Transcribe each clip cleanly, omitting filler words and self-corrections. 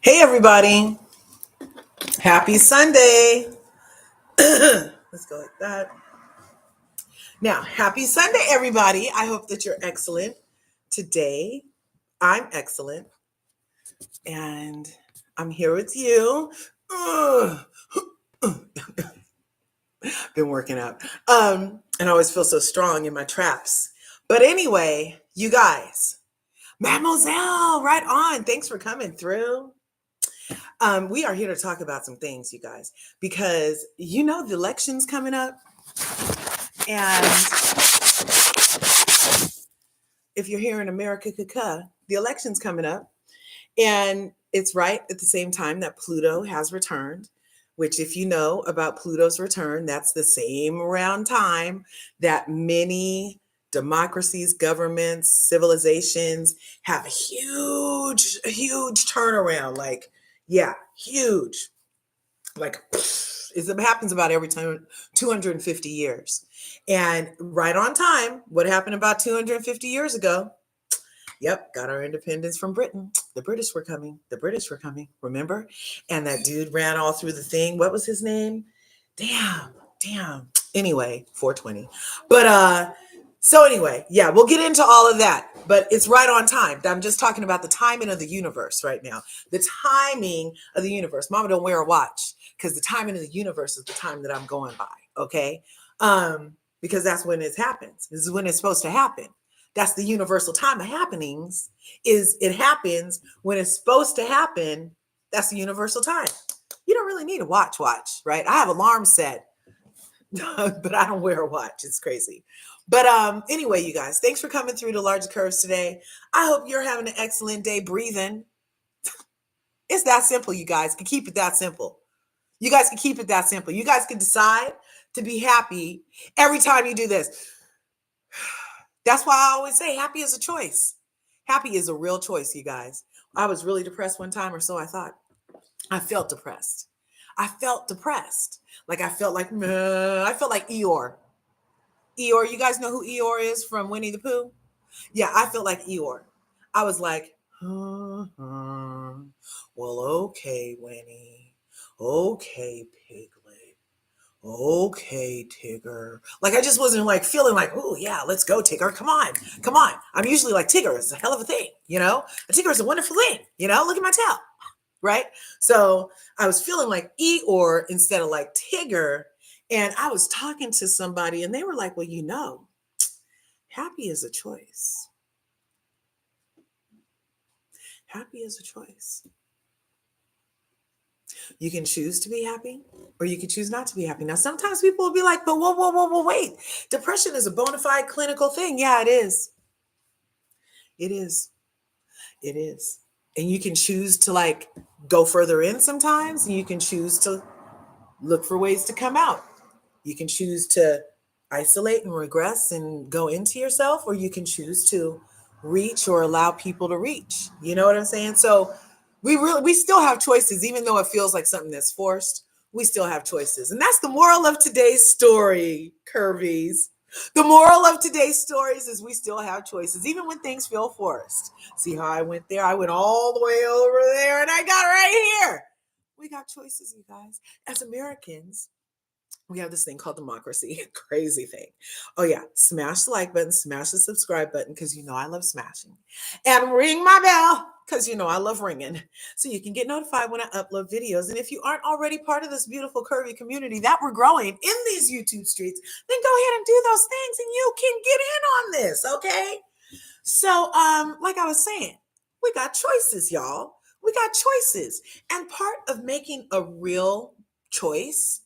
Hey, everybody. Happy Sunday. Let's go like that. Now, happy Sunday, everybody. I hope that you're excellent. Today, I'm excellent, and I'm here with you. Ugh. Been working out. And I always feel so strong in my traps. But anyway, you guys, Mademoiselle, right on. Thanks for coming through. We are here to talk about some things, you guys, because the election's coming up. And if you're here in America, the election's coming up. And it's right at the same time that Pluto has returned, which, if you know about Pluto's return, that's the same around time that many democracies, governments, civilizations have a huge turnaround. Like, yeah, huge. Like, it happens about every time 250 years. And right on time, what happened about 250 years ago? Yep, got our independence from Britain. The British were coming. The British were coming, remember? And that dude ran all through the thing. What was his name? Damn. Anyway, 420. So anyway, yeah, we'll get into all of that, but it's right on time. I'm just talking about the timing of the universe right now. The timing of the universe. Mama, don't wear a watch because the timing of the universe is the time that I'm going by, okay? Because that's when it happens. This is when it's supposed to happen. That's the universal time of happenings. Is it happens when it's supposed to happen. That's the universal time. You don't really need a watch, right? I have alarms set, but I don't wear a watch. It's crazy. But anyway, you guys, thanks for coming through to LRGA Curves today. I hope you're having an excellent day breathing. It's that simple, you guys. Can keep it that simple. You guys can keep it that simple. You guys can decide to be happy every time you do this. That's why I always say happy is a choice. Happy is a real choice, you guys. I was really depressed one time, or so I thought. I felt depressed. Like I felt like Eeyore. Eeyore, you guys know who Eeyore is from Winnie the Pooh? Yeah, I felt like Eeyore. I was like, well, okay, Winnie. Okay, Piglet. Okay, Tigger. Like I just wasn't like feeling like, oh yeah, let's go, Tigger. Come on. I'm usually like, Tigger is a hell of a thing, A Tigger is a wonderful thing, Look at my tail, right? So I was feeling like Eeyore instead of like Tigger. And I was talking to somebody and they were like, well, happy is a choice. Happy is a choice. You can choose to be happy or you can choose not to be happy. Now, sometimes people will be like, but whoa, wait. Depression is a bona fide clinical thing. Yeah, it is. It is. It is. And you can choose to like go further in sometimes, and you can choose to look for ways to come out. You can choose to isolate and regress and go into yourself, or you can choose to reach or allow people to reach. You know what I'm saying? So we still have choices, even though it feels like something that's forced. We still have choices. And that's the moral of today's story, Curvies. The moral of today's stories is we still have choices, even when things feel forced. See how I went there? I went all the way over there and I got right here. We got choices, you guys. As Americans, we have this thing called democracy. Crazy thing. Oh yeah, smash the like button, smash the subscribe button, because I love smashing, and ring my bell, because I love ringing, so you can get notified when I upload videos. And if you aren't already part of this beautiful curvy community that we're growing in these YouTube streets, then go ahead and do those things and you can get in on this, okay? So like I was saying, we got choices, y'all. We got choices. And part of making a real choice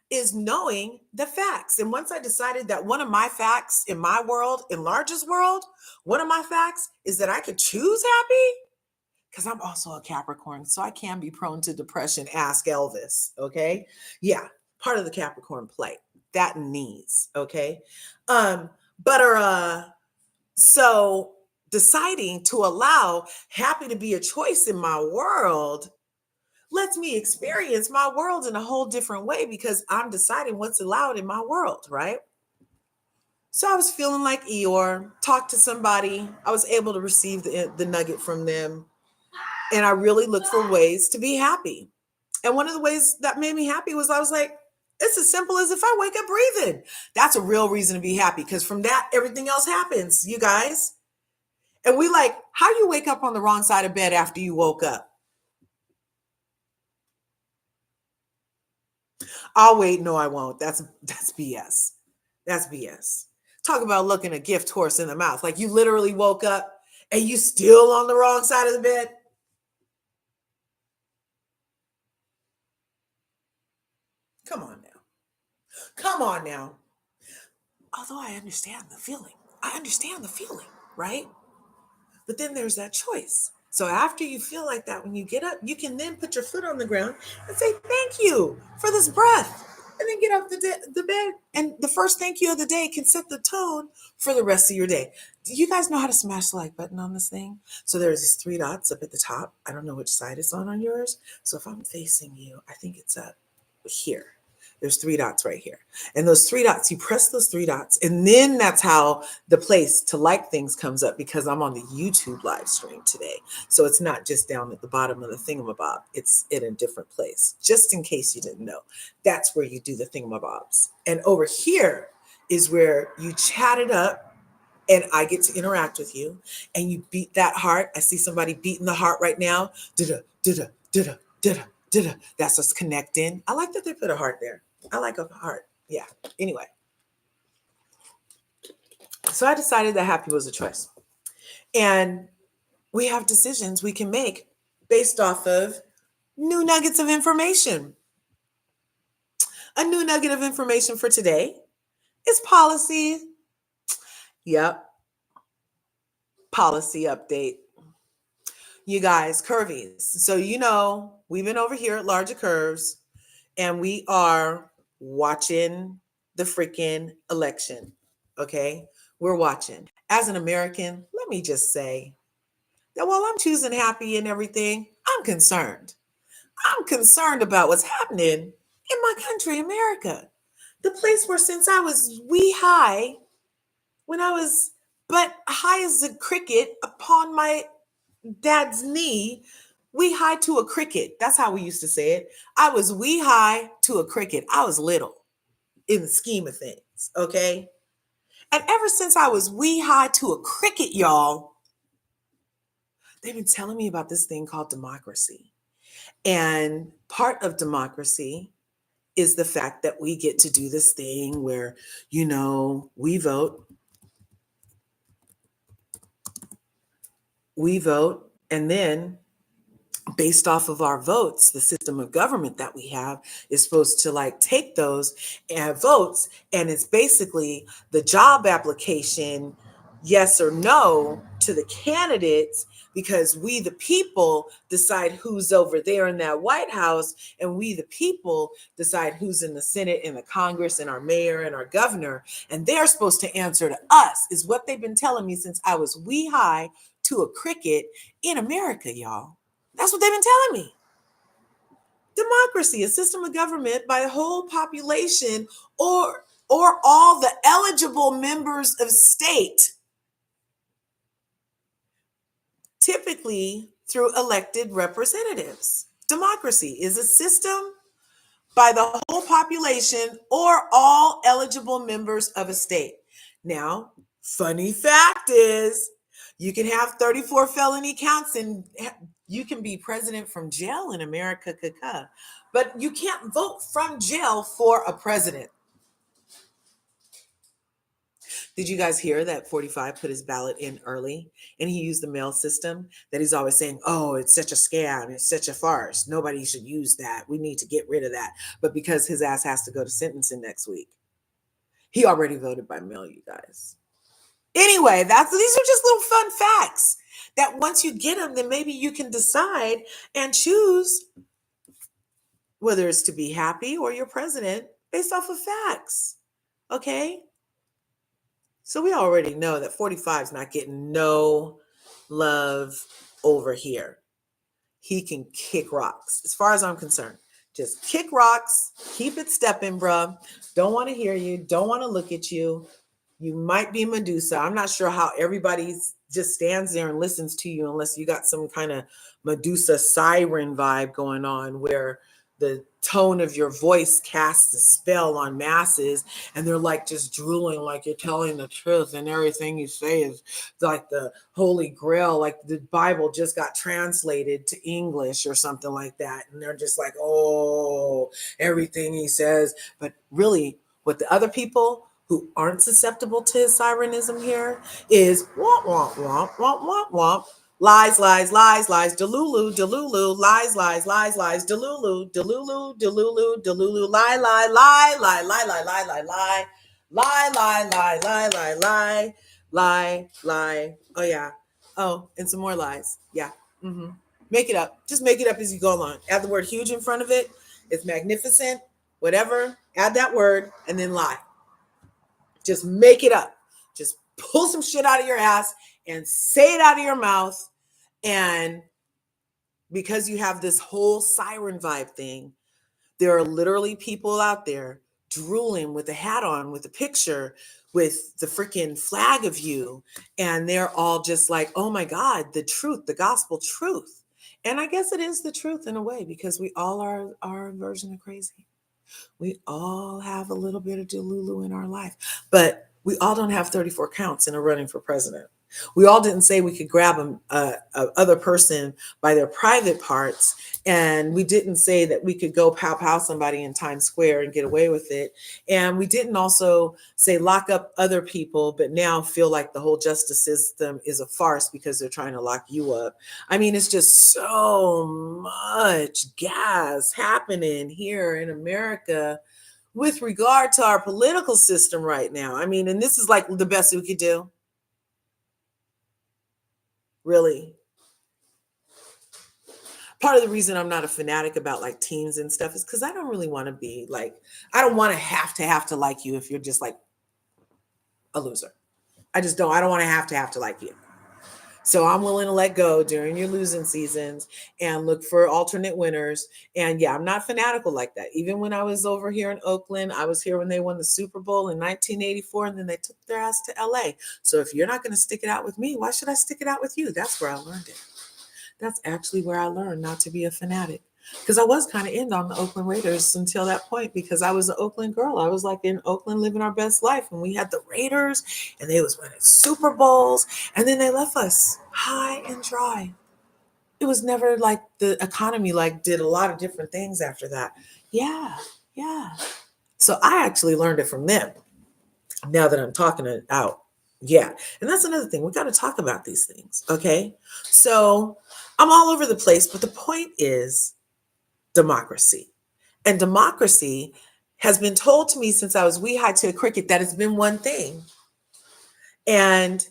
is knowing the facts. And once I decided that one of my facts in my world, in Large's world, one of my facts is that I could choose happy, because I'm also a Capricorn, so I can be prone to depression. Ask Elvis, okay? Yeah, part of the Capricorn play. That and knees, okay? So deciding to allow happy to be a choice in my world lets me experience my world in a whole different way, because I'm deciding what's allowed in my world, right? So I was feeling like Eeyore, talked to somebody. I was able to receive the nugget from them. And I really looked for ways to be happy. And one of the ways that made me happy was I was like, it's as simple as if I wake up breathing. That's a real reason to be happy, because from that, everything else happens, you guys. And we like, how you wake up on the wrong side of bed after you woke up? I'll wait. No, I won't. That's BS. That's BS. Talk about looking a gift horse in the mouth. Like you literally woke up and you still on the wrong side of the bed. Come on now. Come on now. Although I understand the feeling. I understand the feeling, right? But then there's that choice. So after you feel like that, when you get up, you can then put your foot on the ground and say, thank you for this breath. And then get off the bed. And the first thank you of the day can set the tone for the rest of your day. Do you guys know how to smash the like button on this thing? So there's these three dots up at the top. I don't know which side it's on yours. So if I'm facing you, I think it's up here. There's three dots right here. And those three dots, you press those three dots. And then that's how the place to like things comes up, because I'm on the YouTube live stream today. So it's not just down at the bottom of the thingamabob. It's in a different place. Just in case you didn't know, that's where you do the thingamabobs. And over here is where you chat it up and I get to interact with you and you beat that heart. I see somebody beating the heart right now. Da-da, da-da, da-da, da-da, da-da. That's us connecting. I like that they put a heart there. I like a heart. Yeah. Anyway. So I decided that happy was a choice. And we have decisions we can make based off of new nuggets of information. A new nugget of information for today is policy. Yep. Policy update. You guys, Curvies. So, we've been over here at LRGA Curves and we are watching the freaking election. Okay. We're watching. As an American, let me just say that while I'm choosing happy and everything, I'm concerned. I'm concerned about what's happening in my country, America. The place where since I was wee high, when I was but high as a cricket upon my dad's knee, wee high to a cricket. That's how we used to say it. I was wee high to a cricket. I was little in the scheme of things, okay? And ever since I was wee high to a cricket, y'all, they've been telling me about this thing called democracy. And part of democracy is the fact that we get to do this thing where, we vote, and then based off of our votes, the system of government that we have is supposed to take those votes, and it's basically the job application, yes or no, to the candidates, because we the people decide who's over there in that White House, and we the people decide who's in the Senate and the Congress and our mayor and our governor, and they're supposed to answer to us, is what they've been telling me since I was wee high to a cricket in America, y'all. That's what they've been telling me. Democracy, a system of government by the whole population or all the eligible members of state, typically through elected representatives. Democracy is a system by the whole population or all eligible members of a state. Now, funny fact is, you can have 34 felony counts and you can be president from jail in America, but you can't vote from jail for a president. Did you guys hear that 45 put his ballot in early and he used the mail system that he's always saying, oh, it's such a scam. It's such a farce. Nobody should use that. We need to get rid of that. But because his ass has to go to sentencing next week, he already voted by mail, you guys. Anyway, these are just little fun facts that once you get them, then maybe you can decide and choose whether it's to be happy or your president based off of facts. Okay? So we already know that 45 is not getting no love over here. He can kick rocks, as far as I'm concerned. Just kick rocks, keep it stepping, bruh. Don't want to hear you, don't want to look at you. You might be Medusa. I'm not sure how everybody just stands there and listens to you unless you got some kind of Medusa siren vibe going on where the tone of your voice casts a spell on masses and they're like just drooling like you're telling the truth and everything you say is like the holy grail, like the Bible just got translated to English or something like that, and they're just like, oh, everything he says. But really, what the other people who aren't susceptible to his sirenism here is womp womp womp womp womp womp. Lies, lies, lies, lies, delulu, delulu, lies, lies, lies, lies, delulu, delulu, delulu, delulu, lie, lie, lie, lie, lie, lie, lie, lie, lie, lie, lie, lie, lie, lie, lie, lie, lie. Oh yeah. Oh, and some more lies. Yeah. Mm-hmm. Make it up. Just make it up as you go along. Add the word huge in front of it. It's magnificent. Whatever. Add that word and then lie. Just make it up. Just pull some shit out of your ass and say it out of your mouth. And because you have this whole siren vibe thing, there are literally people out there drooling with a hat on, with a picture, with the freaking flag of you. And they're all just like, oh my God, the truth, the gospel truth. And I guess it is the truth in a way, because we all are our version of crazy. We all have a little bit of Delulu in our life, but we all don't have 34 counts in a running for president. We all didn't say we could grab a other person by their private parts, and we didn't say that we could go pow pow somebody in Times Square and get away with it. And we didn't also say lock up other people, but now feel like the whole justice system is a farce because they're trying to lock you up. I mean, it's just so much gas happening here in America with regard to our political system right now. I mean, and this is like the best we could do. Really. Part of the reason I'm not a fanatic about like teams and stuff is because I don't really want to be like, I don't want to have to like you if you're just like a loser. I just don't. I don't want to have to like you. So I'm willing to let go during your losing seasons and look for alternate winners. And yeah, I'm not fanatical like that. Even when I was over here in Oakland, I was here when they won the Super Bowl in 1984, and then they took their ass to LA. So if you're not going to stick it out with me, why should I stick it out with you? That's where I learned it. That's actually where I learned not to be a fanatic. Because I was kind of in on the Oakland Raiders until that point, because I was an Oakland girl. I was like in Oakland living our best life. And we had the Raiders and they was winning Super Bowls. And then they left us high and dry. It was never like the economy like did a lot of different things after that. Yeah, yeah. So I actually learned it from them now that I'm talking it out. Yeah. And that's another thing. We got to talk about these things. Okay. So I'm all over the place, but the point is democracy. And democracy has been told to me since I was wee high to a cricket that it's been one thing. And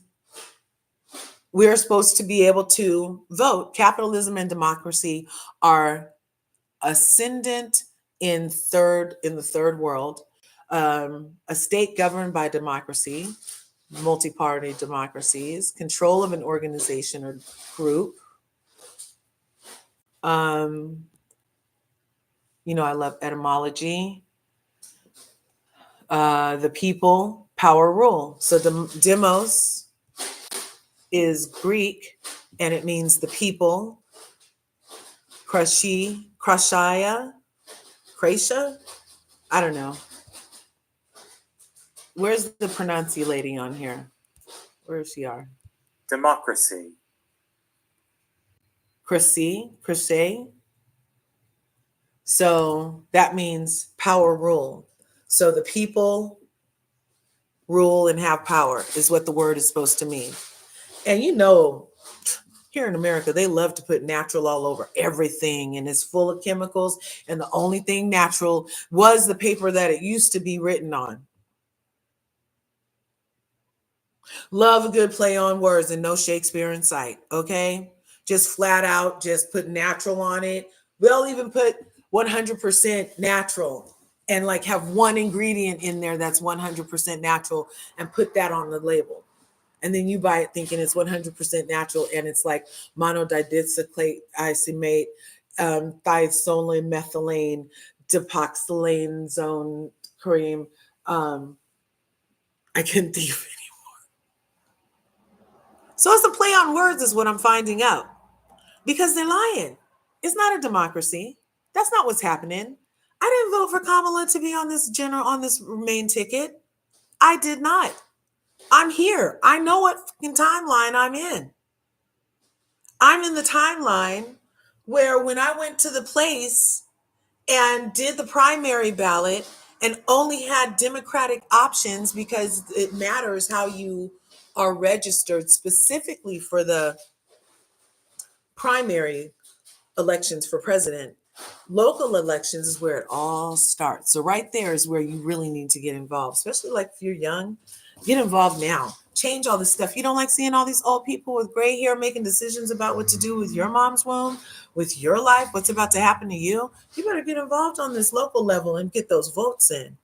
we're supposed to be able to vote. Capitalism and democracy are ascendant in the third world. A state governed by democracy, multi-party democracies, control of an organization or group. I love etymology. The people, power, rule. So the demos is Greek, and it means the people. Krashia, I don't know. Where's the pronunci lady on here? Where is she are? Democracy. Crusade. So that means power, rule. So the people rule and have power is what the word is supposed to mean. And here in America, they love to put natural all over everything, and it's full of chemicals. And the only thing natural was the paper that it used to be written on. Love a good play on words and no Shakespeare in sight. Okay. Just flat out, just put natural on it. We'll even put 100% natural and like have one ingredient in there that's 100% natural and put that on the label. And then you buy it thinking it's 100% natural, and it's like monodidicyclate isomate, thiazolone methylene, depoxylane zone cream, I couldn't think of it. So it's a play on words, is what I'm finding out. Because they're lying. It's not a democracy. That's not what's happening. I didn't vote for Kamala to be on this main ticket. I did not. I'm here. I know what fucking timeline I'm in. I'm in the timeline where when I went to the place and did the primary ballot and only had Democratic options because it matters how you are registered specifically for the primary elections for president. Local elections is where it all starts. So right there is where you really need to get involved, especially like if you're young. Get involved now. Change all this stuff. You don't like seeing all these old people with gray hair making decisions about what to do with your mom's womb, with your life, what's about to happen to you. You better get involved on this local level and get those votes in.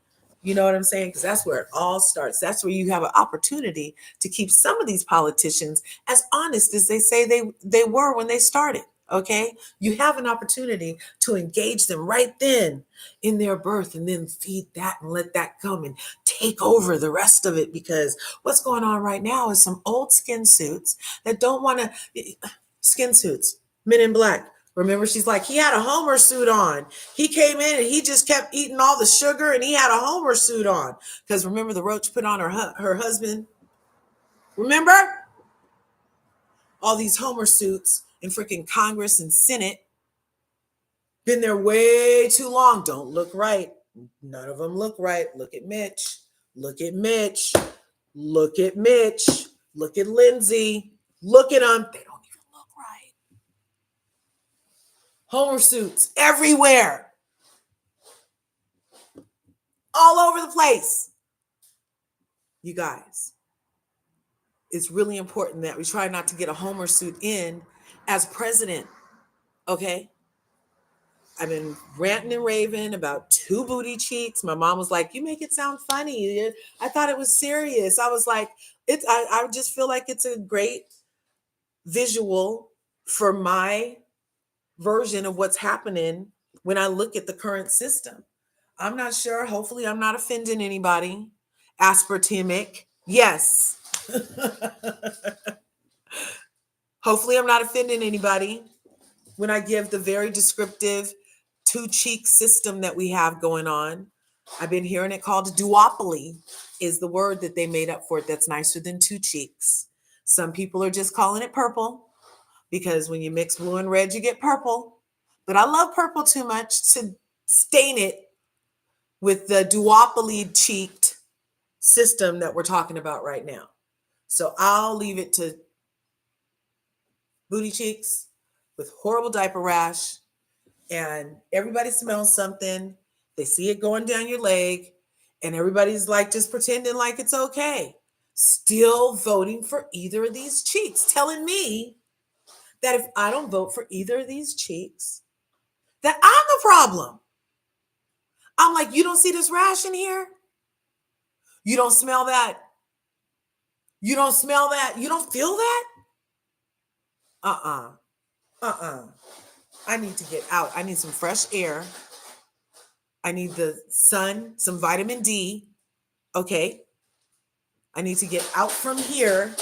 You know what I'm saying? Because that's where it all starts. That's where you have an opportunity to keep some of these politicians as honest as they say they were when they started. Okay, you have an opportunity to engage them right then in their birth and then feed that and let that come and take over the rest of it, because what's going on right now is some old skin suits that don't want to skin suits, men in black. Remember, she's like, he had a Homer suit on. He came in and he just kept eating all the sugar and he had a Homer suit on. Because remember, the roach put on her husband. Remember? All these Homer suits in freaking Congress and Senate. Been there way too long. Don't look right. None of them look right. Look at Mitch. Look at Mitch. Look at Mitch. Look at Lindsay. Look at them. They don't even look right. Homer suits everywhere. All over the place. You guys, it's really important that we try not to get a Homer suit in as president. Okay? I've been ranting and raving about two booty cheeks. My mom was like, "You make it sound funny." I thought it was serious. I was like, I just feel like it's a great visual for my version of what's happening when I look at the current system. I'm not sure. Hopefully, I'm not offending anybody. Aspartamic. Yes. Hopefully, I'm not offending anybody when I give the very descriptive two cheek system that we have going on. I've been hearing it called duopoly, is the word that they made up for it that's nicer than two cheeks. Some people are just calling it purple because when you mix blue and red, you get purple. But I love purple too much to stain it with the duopoly cheeked system that we're talking about right now. So I'll leave it to booty cheeks with horrible diaper rash, and everybody smells something. They see it going down your leg, and everybody's like just pretending like it's okay. Still voting for either of these cheeks, telling me that if I don't vote for either of these cheeks, that I'm the problem. I'm like, you don't see this rash in here? You don't smell that? You don't smell that? You don't feel that? Uh-uh. Uh-uh. I need to get out. I need some fresh air. I need the sun, some vitamin D. Okay. I need to get out from here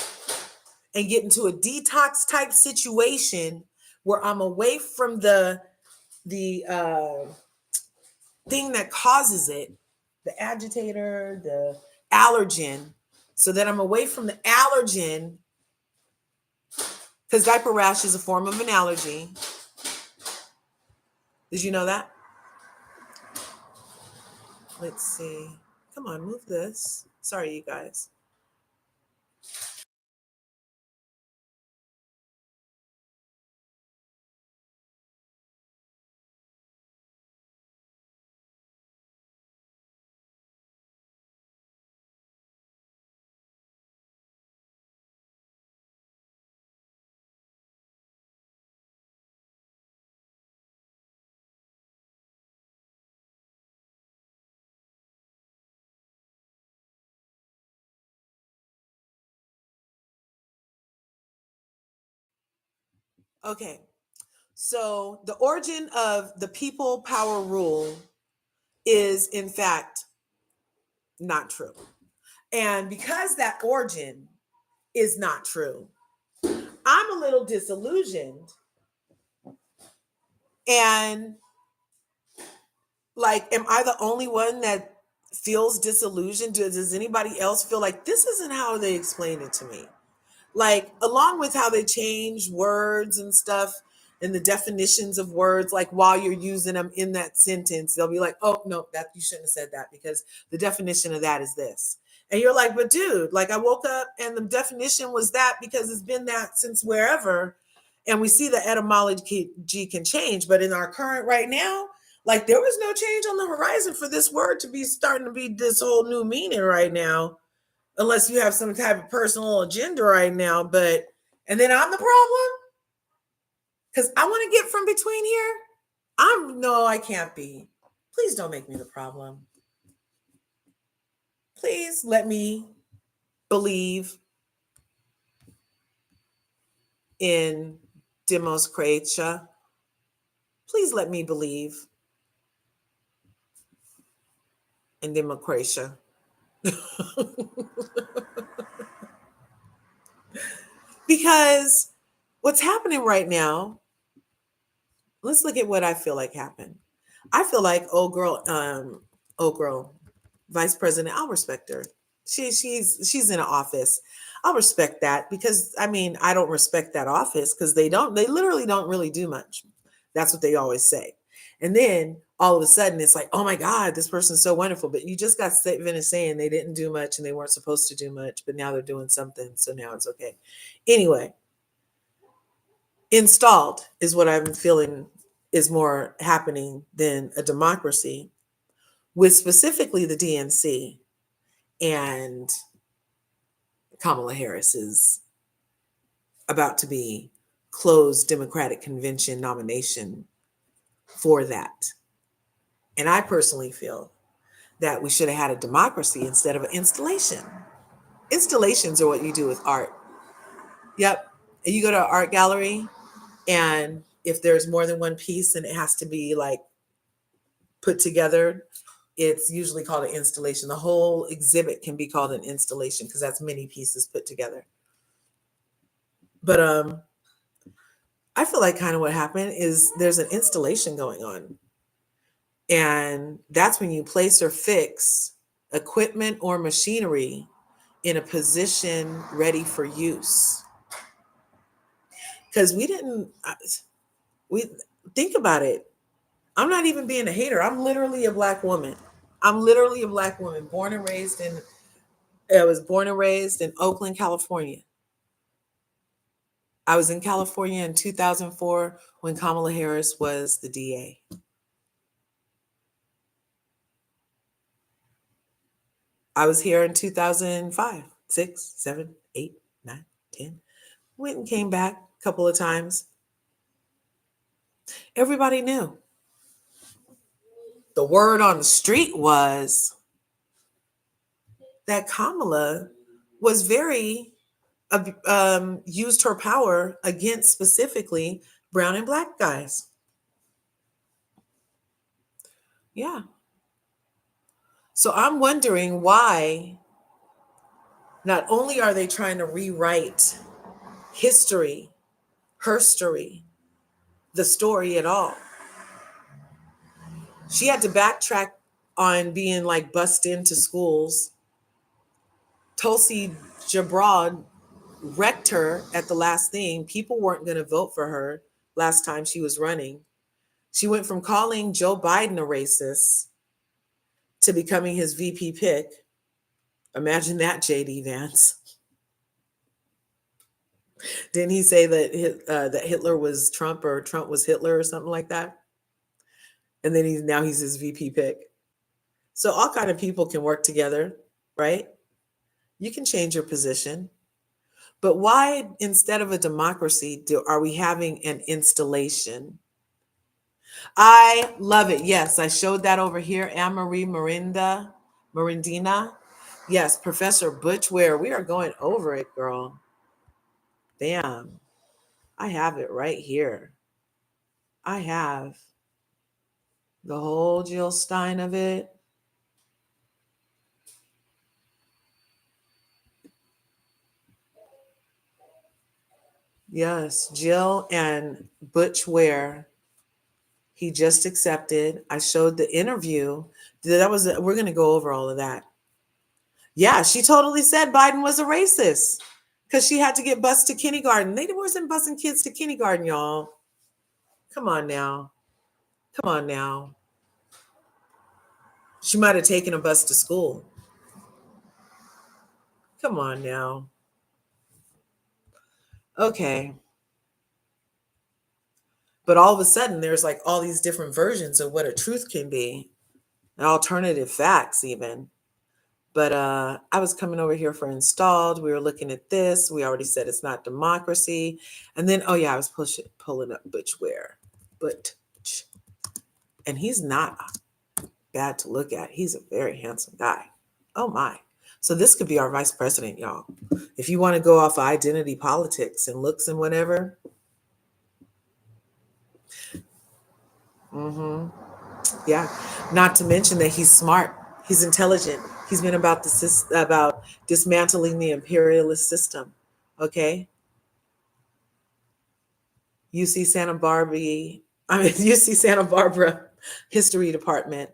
and get into a detox type situation where I'm away from the thing that causes it, the agitator, the allergen, so that I'm away from the allergen, because diaper rash is a form of an allergy. Did you know that? Let's see. Come on, move this. Sorry, you guys. Okay. So the origin of the people power rule is, in fact, not true. And because that origin is not true, I'm a little disillusioned. And like, am I the only one that feels disillusioned? Does anybody else feel like this isn't how they explained it to me? Like, along with how they change words and stuff and the definitions of words, like while you're using them in that sentence, they'll be like, oh, no, that you shouldn't have said that because the definition of that is this. And you're like, but dude, like I woke up and the definition was that because it's been that since wherever. And we see the etymology can change, but in our current right now, like there was no change on the horizon for this word to be starting to be this whole new meaning right now, unless you have some type of personal agenda right now. But, and then I'm the problem because I want to get from between here. No, I can't be. Please don't make me the problem. Please let me believe in Demos Creatia. Please let me believe in Democratia. Because what's happening right now, let's look at what I feel like happened. I feel like old girl, vice president, I'll respect her. She's in an office. I'll respect that because I mean I don't respect that office because they literally don't really do much. That's what they always say. And then all of a sudden it's like, oh my God, this person's so wonderful. But you just got finished saying they didn't do much and they weren't supposed to do much, but now they're doing something. So now it's okay. Anyway, installed is what I'm feeling is more happening than a democracy with specifically the DNC and Kamala Harris is about to be closed Democratic convention nomination for that. And I personally feel that we should have had a democracy instead of an installation. Installations are what you do with art. Yep. You go to an art gallery, and if there's more than one piece and it has to be like put together, it's usually called an installation. The whole exhibit can be called an installation because that's many pieces put together. But I feel like kind of what happened is there's an installation going on. And that's when you place or fix equipment or machinery in a position ready for use. Because we think about it. I'm not even being a hater. I'm literally a black woman. I'm literally a black woman, I was born and raised in Oakland, California. I was in California in 2004 when Kamala Harris was the DA. I was here in 2005, 6, 7, 8, 9, 10. Went and came back a couple of times. Everybody knew. The word on the street was that Kamala was very, used her power against specifically brown and black guys. Yeah. So I'm wondering why not only are they trying to rewrite history, herstory, the story at all. She had to backtrack on being like bussed into schools. Tulsi Gabbard wrecked her at the last thing. People weren't going to vote for her last time she was running. She went from calling Joe Biden a racist to becoming his VP pick. Imagine that, JD Vance. Didn't he say that Hitler was Trump or Trump was Hitler or something like that? And then he's his VP pick. So all kind of people can work together, right? You can change your position. But why, instead of a democracy, are we having an installation? I love it. Yes, I showed that over here. Anne-Marie Marindina. Yes, Professor Butchware. We are going over it, girl. Bam. I have it right here. I have the whole Jill Stein of it. Yes, Jill and Butch Ware. He just accepted. I showed the interview. We're going to go over all of that. Yeah, she totally said Biden was a racist because she had to get bused to kindergarten. They wasn't busing kids to kindergarten, y'all. Come on now. Come on now. She might have taken a bus to school. Come on now. Okay. But all of a sudden, there's like all these different versions of what a truth can be, alternative facts, even. But I was coming over here for installed. We were looking at this. We already said it's not democracy. And then, oh yeah, I was pulling up Butch Ware. But, and he's not bad to look at. He's a very handsome guy. Oh my. So this could be our vice president, y'all. If you want to go off of identity politics and looks and whatever. Mm-hmm. Yeah. Not to mention that he's smart. He's intelligent. He's been about dismantling the imperialist system. Okay. UC Santa Barbara. UC Santa Barbara History Department.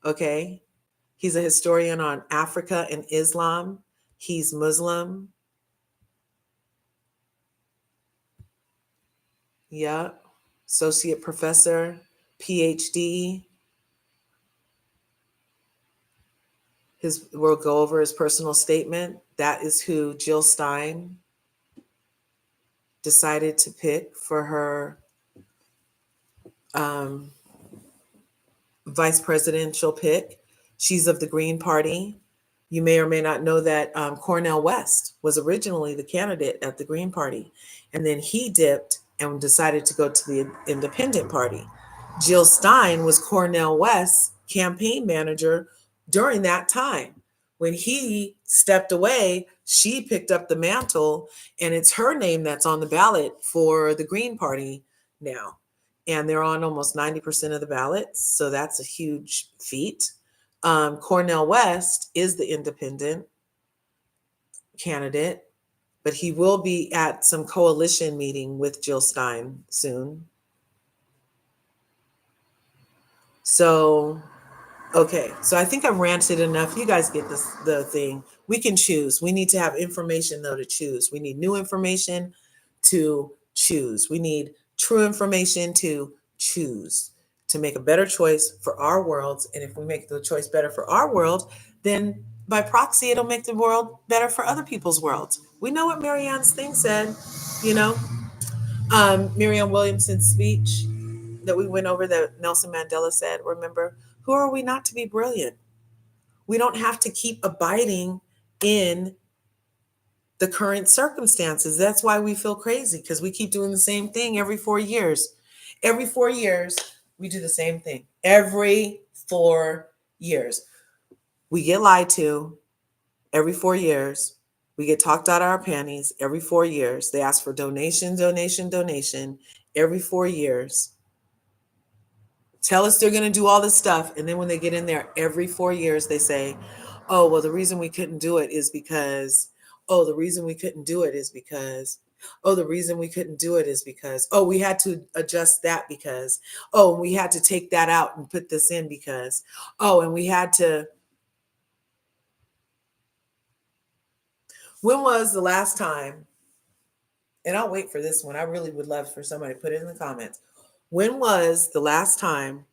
Okay. He's a historian on Africa and Islam. He's Muslim. Yeah. Associate professor, PhD. We'll go over his personal statement. That is who Jill Stein decided to pick for her um, vice presidential pick. She's of the Green Party. You may or may not know that Cornel West was originally the candidate at the Green Party, and then he dipped and decided to go to the Independent Party. Jill Stein was Cornel West's campaign manager during that time. When he stepped away, she picked up the mantle, and it's her name that's on the ballot for the Green Party now. And they're on almost 90% of the ballots, so that's a huge feat. Cornel West is the independent candidate, but he will be at some coalition meeting with Jill Stein soon. So, okay. So I think I've ranted enough. You guys get the thing. We can choose. We need to have information, though, to choose. We need new information to choose. We need true information to choose, to make a better choice for our worlds. And if we make the choice better for our world, then by proxy, it'll make the world better for other people's worlds. We know what Marianne's thing said, you know, Marianne Williamson's speech that we went over that Nelson Mandela said, remember, who are we not to be brilliant? We don't have to keep abiding in the current circumstances. That's why we feel crazy, because we keep doing the same thing every 4 years. Every 4 years, we do the same thing. Every 4 years. We get lied to every 4 years. We get talked out of our panties every 4 years. They ask for donation, donation, donation every 4 years. Tell us they're going to do all this stuff. And then when they get in there every 4 years, they say, oh, well, the reason we couldn't do it is because, oh, the reason we couldn't do it is because, oh, the reason we couldn't do it is because, oh, we had to adjust that because, oh, we had to take that out and put this in because, oh, and we had to. When was the last time? And I'll wait for this one. I really would love for somebody to put it in the comments. When was the last time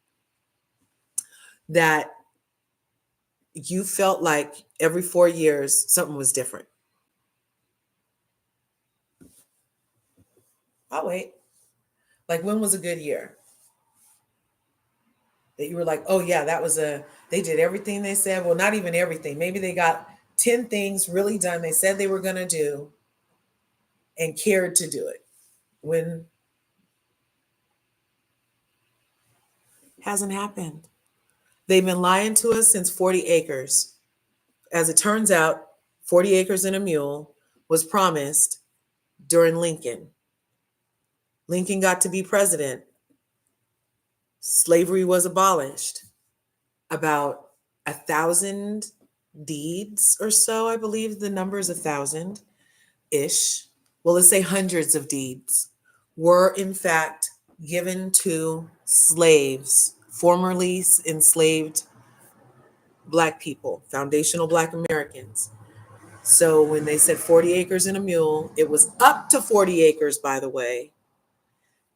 that you felt like every 4 years something was different? I'll wait. Like, when was a good year that you were like, oh yeah, they did everything they said? Well, not even everything. Maybe they got 10 things really done they said they were going to do and cared to do it. When hasn't happened. They've been lying to us since 40 acres. As it turns out, 40 acres and a mule was promised during Lincoln. Lincoln got to be president. Slavery was abolished. About 1,000 deeds or so, I believe the number is 1,000-ish, well, let's say hundreds of deeds, were in fact given to slaves, formerly enslaved Black people, foundational Black Americans. So when they said 40 acres and a mule, it was up to 40 acres, by the way.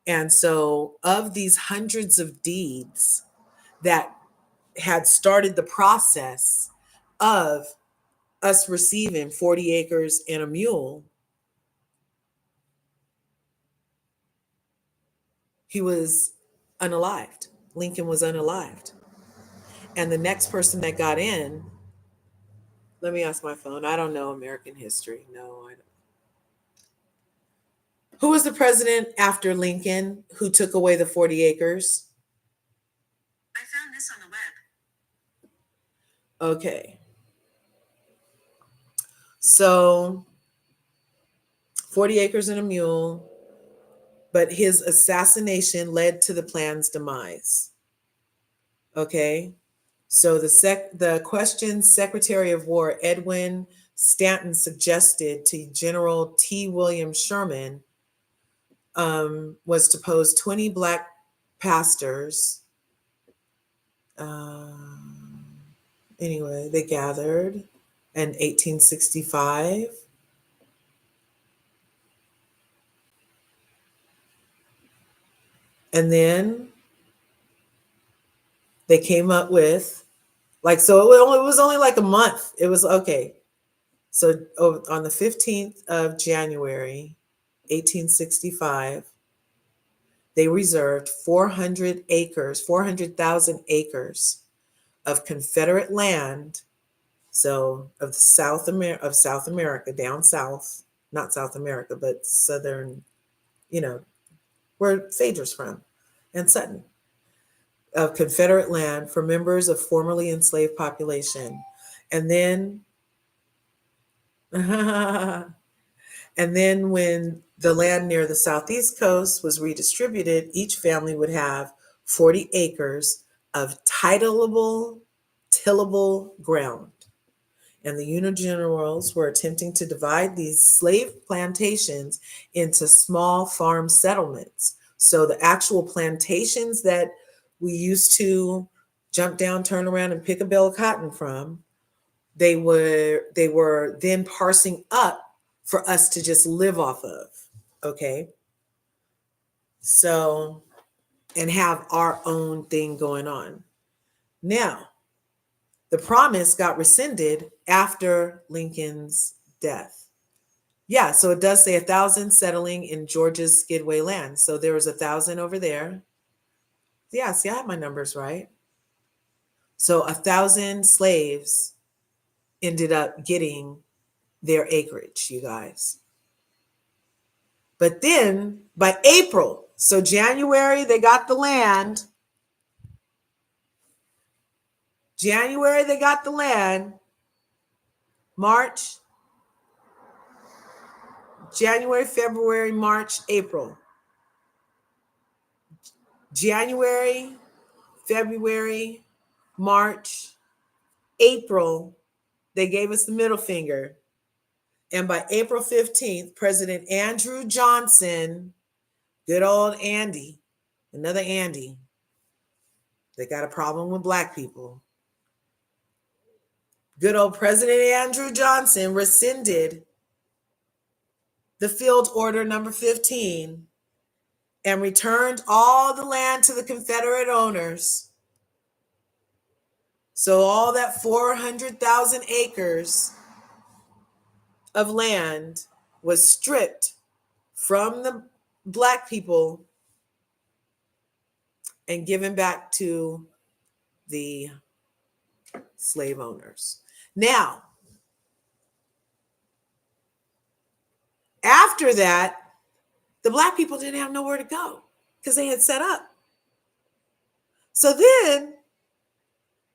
And so, of these hundreds of deeds that had started the process of us receiving 40 acres and a mule, he was unalived. Lincoln was unalived. And the next person that got in, let me ask my phone. I don't know American history. No, I don't. Who was the president after Lincoln who took away the 40 acres? I found this on the web. Okay. So 40 acres and a mule, but his assassination led to the plan's demise. Okay. So the question Secretary of War Edwin Stanton suggested to General T. William Sherman was to pose 20 Black pastors. Anyway, they gathered in 1865. And then they came up with, like, so it was only like a month. It was okay. So on the 15th of January, 1865, they reserved 400 acres, 400,000 acres of Confederate land. So of South America, down south, not South America, but southern, where Phaedra's from, and Sutton, of Confederate land for members of formerly enslaved population. And then and then when the land near the southeast coast was redistributed, each family would have 40 acres of tillable ground. And the Union Generals were attempting to divide these slave plantations into small farm settlements. So the actual plantations that we used to jump down, turn around, and pick a bale of cotton from, they were then parsing up for us to just live off of. Okay. So, and have our own thing going on. Now, the promise got rescinded after Lincoln's death. Yeah, so it does say 1,000 settling in Georgia's Skidway land. So there was 1,000 over there. Yeah, see, I have my numbers right. So 1,000 slaves ended up getting their acreage, you guys. But then by April, so January, they got the land. January, they got the land. March, January, February, March, April. January, February, March, April, they gave us the middle finger. And by April 15th, President Andrew Johnson, good old Andy, another Andy, they got a problem with Black people. Good old President Andrew Johnson rescinded the field order number 15 and returned all the land to the Confederate owners. So all that 400,000 acres of land was stripped from the Black people and given back to the slave owners. Now, after that, the Black people didn't have nowhere to go because they had set up. So then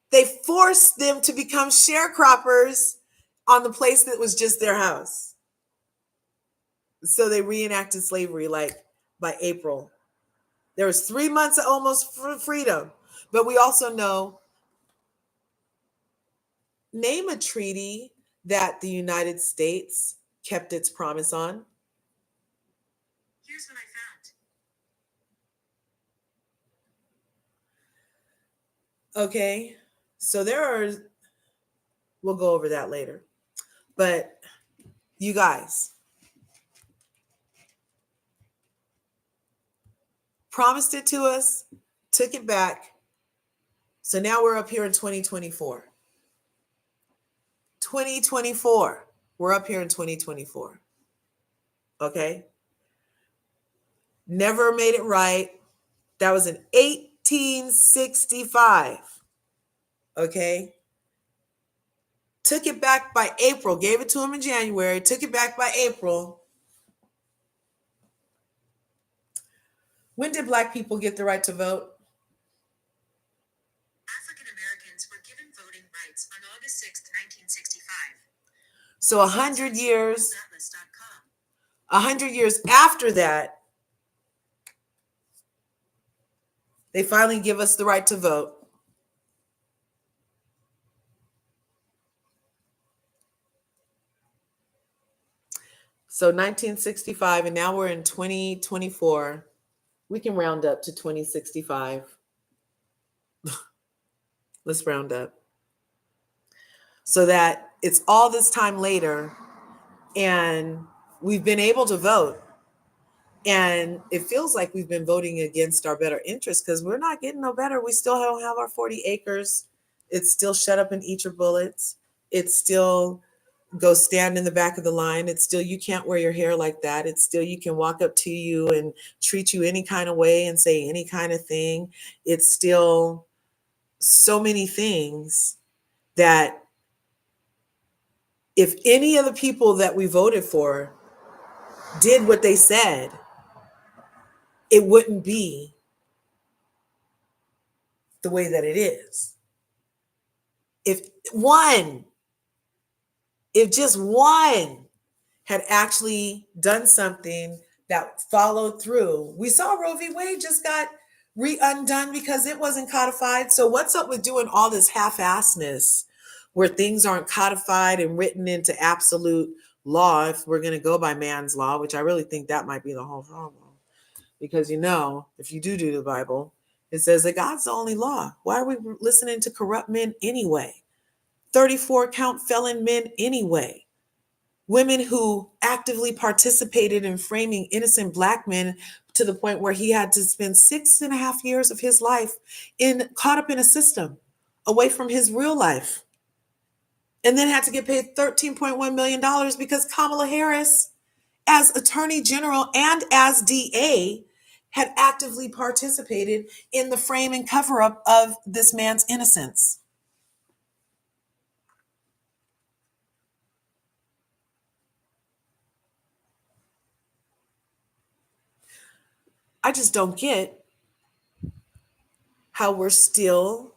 they forced them to become sharecroppers on the place that was just their house. So they reenacted slavery like by April. There was 3 months of almost freedom. But we also know, name a treaty that the United States kept its promise on. here's what I found. Okay, so we'll go over that later. But you guys promised it to us, took it back. So now we're up here in 2024. 2024. We're up here in 2024. Okay. Never made it right. That was in 1865. Okay. Took it back by April. Gave it to him in January. Took it back by April. When did Black people get the right to vote? African Americans were given voting rights on August 6th, 1965. So 100 years. 100 years after that, they finally give us the right to vote. So 1965, and now we're in 2024. We can round up to 2065. Let's round up. So that it's all this time later, and we've been able to vote. And it feels like we've been voting against our better interests because we're not getting no better. We still don't have our 40 acres. It's still shut up and eat your bullets. It's still go stand in the back of the line. It's still you can't wear your hair like that. It's still you can walk up to you and treat you any kind of way and say any kind of thing. It's still so many things that if any of the people that we voted for did what they said, it wouldn't be the way that it is. If just one had actually done something that followed through. We saw Roe v. Wade just got undone because it wasn't codified. So what's up with doing all this half-assedness where things aren't codified and written into absolute law if we're going to go by man's law, which I really think that might be the whole problem. Because, if you do the Bible, it says that God's the only law. Why are we listening to corrupt men anyway? 34 count felon men anyway. Women who actively participated in framing innocent Black men to the point where he had to spend 6.5 years of his life caught up in a system away from his real life. And then had to get paid $13.1 million because Kamala Harris, as Attorney General and as DA, had actively participated in the frame and cover up of this man's innocence. I just don't get how we're still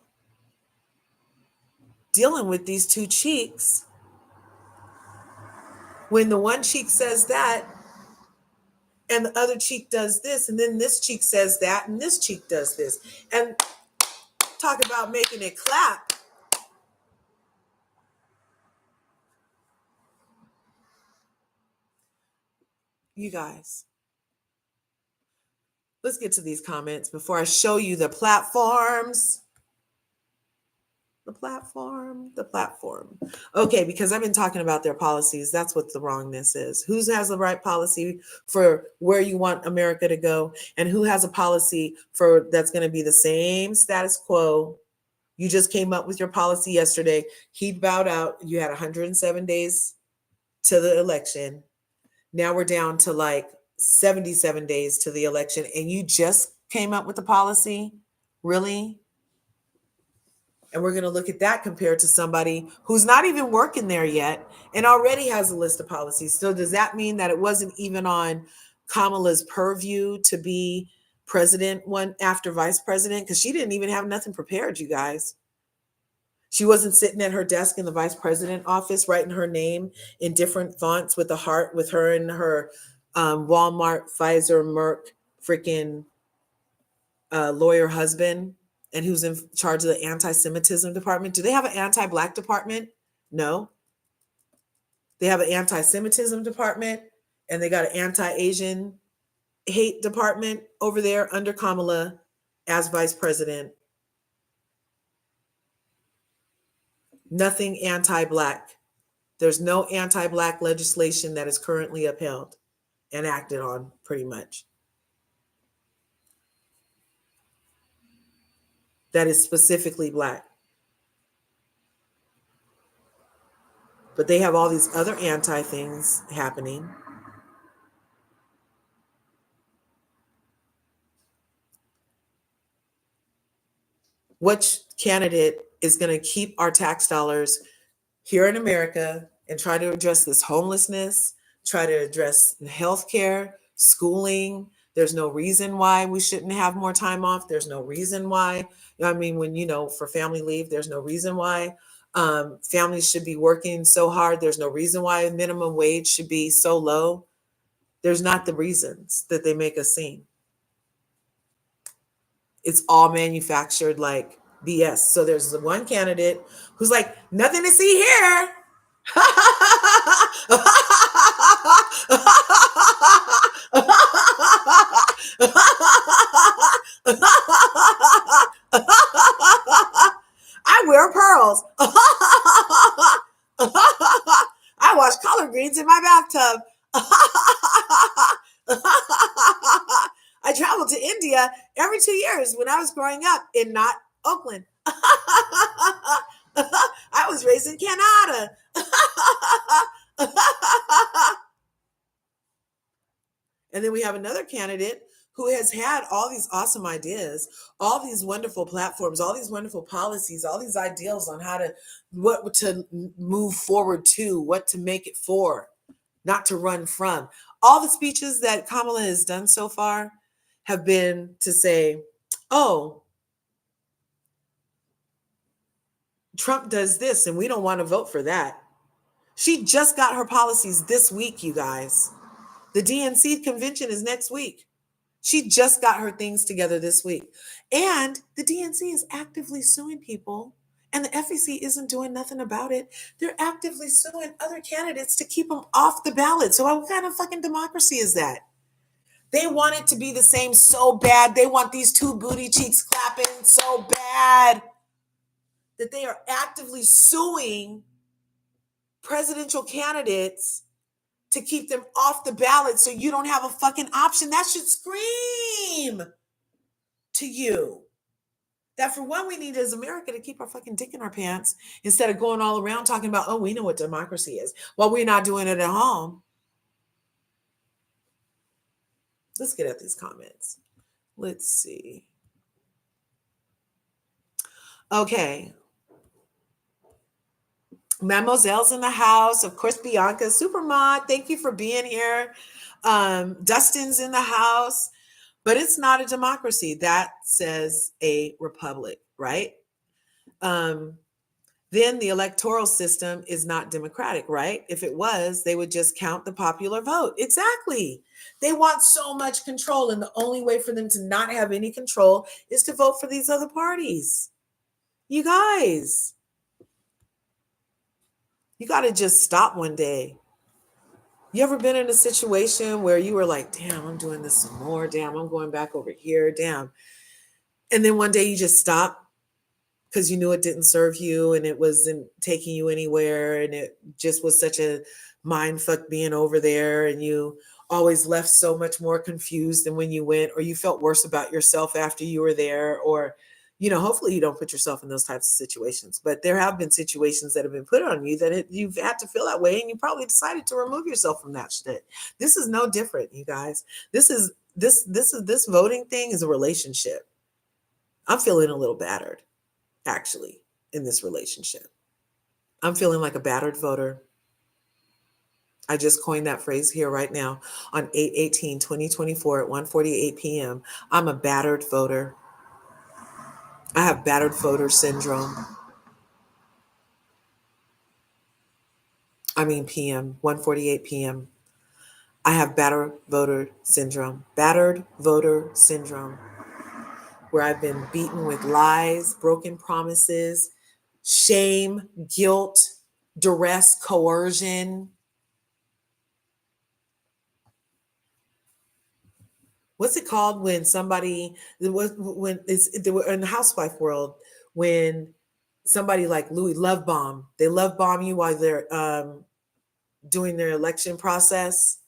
dealing with these two cheeks when the one cheek says that and the other cheek does this, and then this cheek says that and this cheek does this. And talk about making it clap. You guys, let's get to these comments before I show you the platforms. The platform. Okay, because I've been talking about their policies. That's what the wrongness is. Who has the right policy for where you want America to go, and who has a policy for that's going to be the same status quo? You just came up with your policy yesterday. He bowed out. You had 107 days to the election. Now we're down to like 77 days to the election, and you just came up with the policy? Really? And we're going to look at that compared to somebody who's not even working there yet and already has a list of policies. So does that mean that it wasn't even on Kamala's purview to be president one after vice president? Because she didn't even have nothing prepared, you guys. She wasn't sitting at her desk in the vice president office writing her name in different fonts with a heart with her and her Walmart, Pfizer, Merck, freaking lawyer husband, and who's in charge of the anti-Semitism department. Do they have an anti-Black department? No. They have an anti-Semitism department, and they got an anti-Asian hate department over there under Kamala as vice president. Nothing anti-Black. There's no anti-Black legislation that is currently upheld and acted on, pretty much, that is specifically Black. But they have all these other anti things happening. Which candidate is going to keep our tax dollars here in America and try to address this homelessness, try to address healthcare, schooling? There's no reason why we shouldn't have more time off. There's no reason why. I mean, when, for family leave, there's no reason why families should be working so hard. There's no reason why minimum wage should be so low. There's not the reasons that they make us seem. It's all manufactured like BS. So there's the one candidate who's like, nothing to see here. I wear pearls. I wash collard greens in my bathtub. I traveled to India every 2 years when I was growing up in not Oakland. I was raised in Canada. And then we have another candidate who has had all these awesome ideas, all these wonderful platforms, all these wonderful policies, all these ideals on what to move forward to, what to make it for, not to run from. All the speeches that Kamala has done so far have been to say, oh, Trump does this and we don't want to vote for that. She just got her policies this week, you guys. The DNC convention is next week. She just got her things together this week. And the DNC is actively suing people, and the FEC isn't doing nothing about it. They're actively suing other candidates to keep them off the ballot. So what kind of fucking democracy is that? They want it to be the same so bad. They want these two booty cheeks clapping so bad that they are actively suing presidential candidates to keep them off the ballot so you don't have a fucking option. That should scream to you that for one, we need as America to keep our fucking dick in our pants instead of going all around talking about, oh, we know what democracy is. Well, we're not doing it at home. Let's get at these comments. Let's see. Okay. Mademoiselle's in the house. Of course, Bianca, Supermod, thank you for being here. Dustin's in the house. But it's not a democracy. That says a republic, right? Then the electoral system is not democratic, right? If it was, they would just count the popular vote. Exactly. They want so much control, and the only way for them to not have any control is to vote for these other parties. You guys, you got to just stop one day. You ever been in a situation where you were like, damn, I'm doing this some more. Damn, I'm going back over here. Damn. And then one day you just stop because you knew it didn't serve you and it wasn't taking you anywhere. And it just was such a mind fuck being over there. And you always left so much more confused than when you went, or you felt worse about yourself after you were there, or hopefully you don't put yourself in those types of situations. But there have been situations that have been put on you that you've had to feel that way, and you probably decided to remove yourself from that shit. This is no different, you guys. This voting thing is a relationship. I'm feeling a little battered, actually, in this relationship. I'm feeling like a battered voter. I just coined that phrase here right now on 8/18/2024 at 1:48 p.m. I'm a battered voter. I have battered voter syndrome. PM, 1:48 p.m. I have battered voter syndrome, where I've been beaten with lies, broken promises, shame, guilt, duress, coercion. what's it called when somebody when it's in the housewife world, when somebody like Louis love bomb, they love bomb you while they're doing their election process,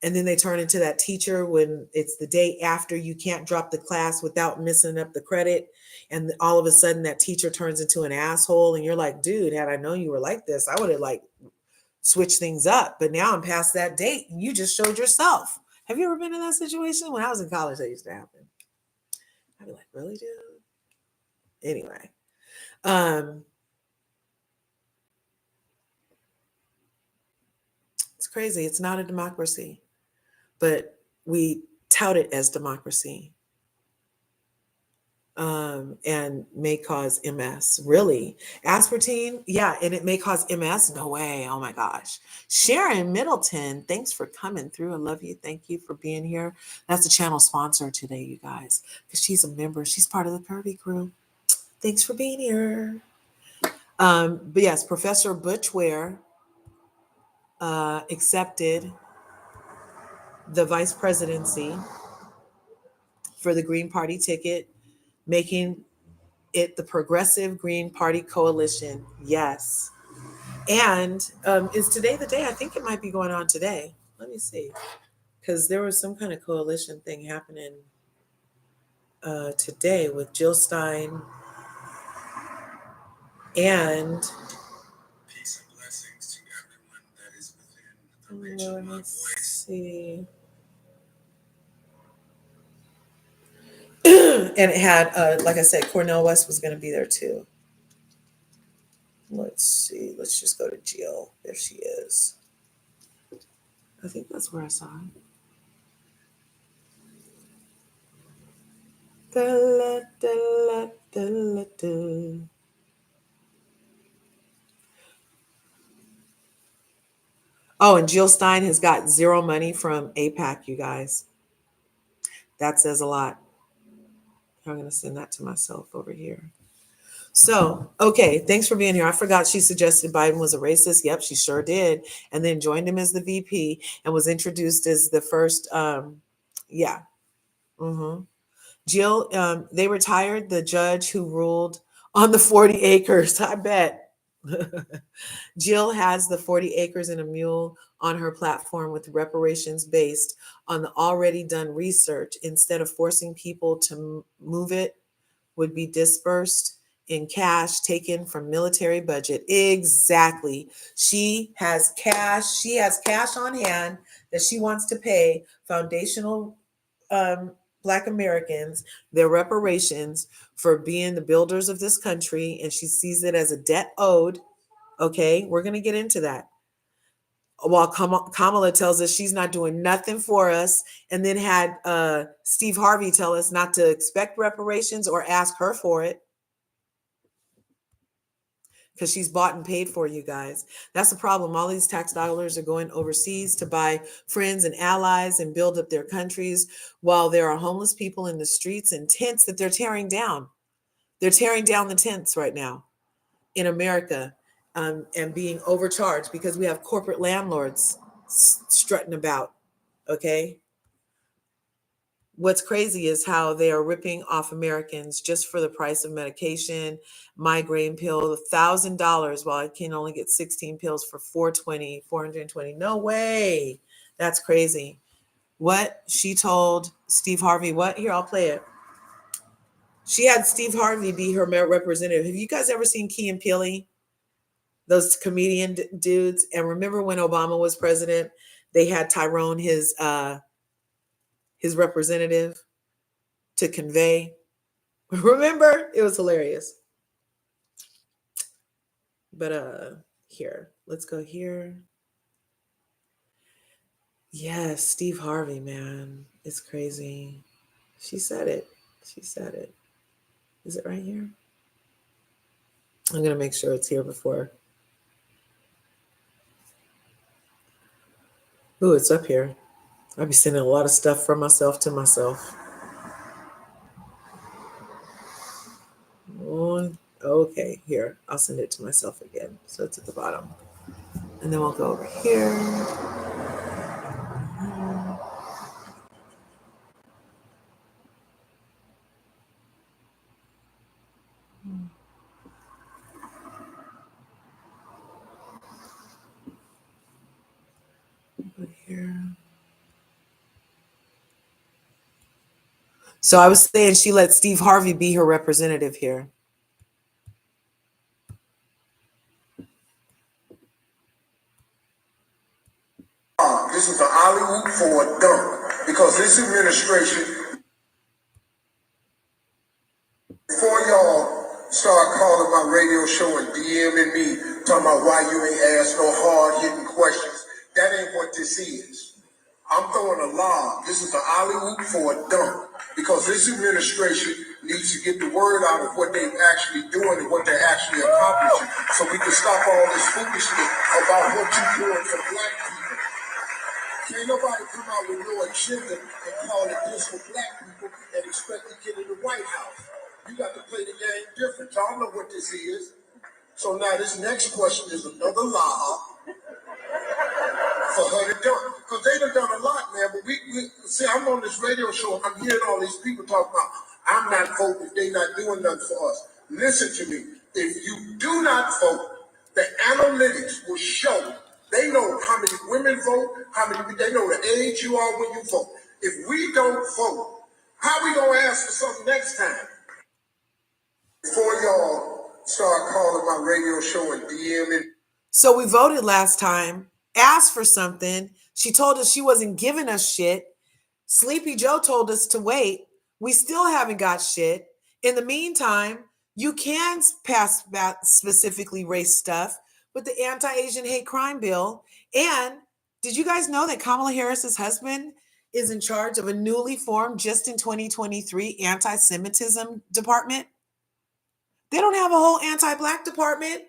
and then they turn into that teacher when it's the day after, you can't drop the class without messing up the credit, and all of a sudden that teacher turns into an asshole, and you're like, dude, had I known you were like this, I would have like switched things up, but now I'm past that date and you just showed yourself. Have you ever been in that situation? When I was in college, that used to happen. I'd be like, really, dude? Anyway, um it's crazy. It's not a democracy, but we tout it as democracy, and may cause MS. Really? Aspartame? Yeah, and it may cause MS? No way. Oh my gosh. Sharon Middleton, thanks for coming through. I love you. Thank you for being here. That's the channel sponsor today, you guys, because she's a member. She's part of the Curvy crew. Thanks for being here. But yes, Professor Butch Ware accepted the vice presidency for the Green Party ticket, making it the Progressive Green Party Coalition. Yes. And is today the day? I think it might be going on today. Let me see. Because there was some kind of coalition thing happening today with Jill Stein and. Peace and blessings to everyone that is within the reach of my voice. See. And it had, like I said, Cornel West was going to be there too. Let's see. Let's just go to Jill. There she is. I think that's where I saw her. Da, da, da, da. Oh, and Jill Stein has got zero money from APAC, you guys. That says a lot. I'm going to send that to myself over here. So, okay, thanks for being here. I forgot she suggested Biden was a racist. Yep, she sure did. And then joined him as the VP and was introduced as the first, yeah. Mm-hmm. Jill, they retired the judge who ruled on the 40 acres, I bet. Jill has the 40 acres and a mule on her platform with reparations based on the already done research. Instead of forcing people to move it, would be dispersed in cash taken from military budget. Exactly. She has cash. She has cash on hand that she wants to pay foundational Black Americans their reparations for being the builders of this country, and she sees it as a debt owed. Okay, we're going to get into that. While Kamala tells us she's not doing nothing for us, and then had Steve Harvey tell us not to expect reparations or ask her for it because she's bought and paid for, you guys. That's the problem. All these tax dollars are going overseas to buy friends and allies and build up their countries, while there are homeless people in the streets and tents that they're tearing down. They're tearing down the tents right now in America, and being overcharged because we have corporate landlords strutting about. Okay. What's crazy is how they are ripping off Americans just for the price of medication, migraine pill, $1,000, while I can only get 16 pills for 420. No way. That's crazy. What she told Steve Harvey, what? Here, I'll play it. She had Steve Harvey be her representative. Have you guys ever seen Key and Peele? Those comedian dudes. And remember when Obama was president, they had Tyrone, his representative, to convey. Remember? It was hilarious. But here, let's go here. Yes, Steve Harvey, man. It's crazy. She said it. She said it. Is it right here? I'm going to make sure it's here before. Ooh, it's up here. I'll be sending a lot of stuff from myself to myself. Okay, here. I'll send it to myself again. So it's at the bottom. And then we'll go over here. here. So I was saying she let Steve Harvey be her representative here. This is an alley-oop for a dunk because this administration, before y'all start calling my radio show and DMing me talking about why you ain't asked no hard-hitting questions, that ain't what this is. I'm throwing a lob. This is an alley-oop for a dunk because this administration needs to get the word out of what they're actually doing and what they're actually accomplishing so we can stop all this foolishness about what you're doing for black people. Can't nobody come out with no agenda and call it this for black people and expect to get in the White House. You got to play the game different. Y'all know what this is. So now this next question is another lob for her to done. Because they done a lot, man. But we see, I'm on this radio show. I'm hearing all these people talk about, I'm not voting if they not doing nothing for us. Listen to me. If you do not vote, the analytics will show. They know how many women vote, they know the age you are when you vote. If we don't vote, how we gonna ask for something next time? Before y'all start calling my radio show and DMing. So we voted last time, asked for something. She told us she wasn't giving us shit. Sleepy Joe told us to wait. We still haven't got shit. In the meantime, you can pass that specifically race stuff with the anti-Asian hate crime bill. And did you guys know that Kamala Harris's husband is in charge of a newly formed, just in 2023, anti-Semitism department? They don't have a whole anti-Black department.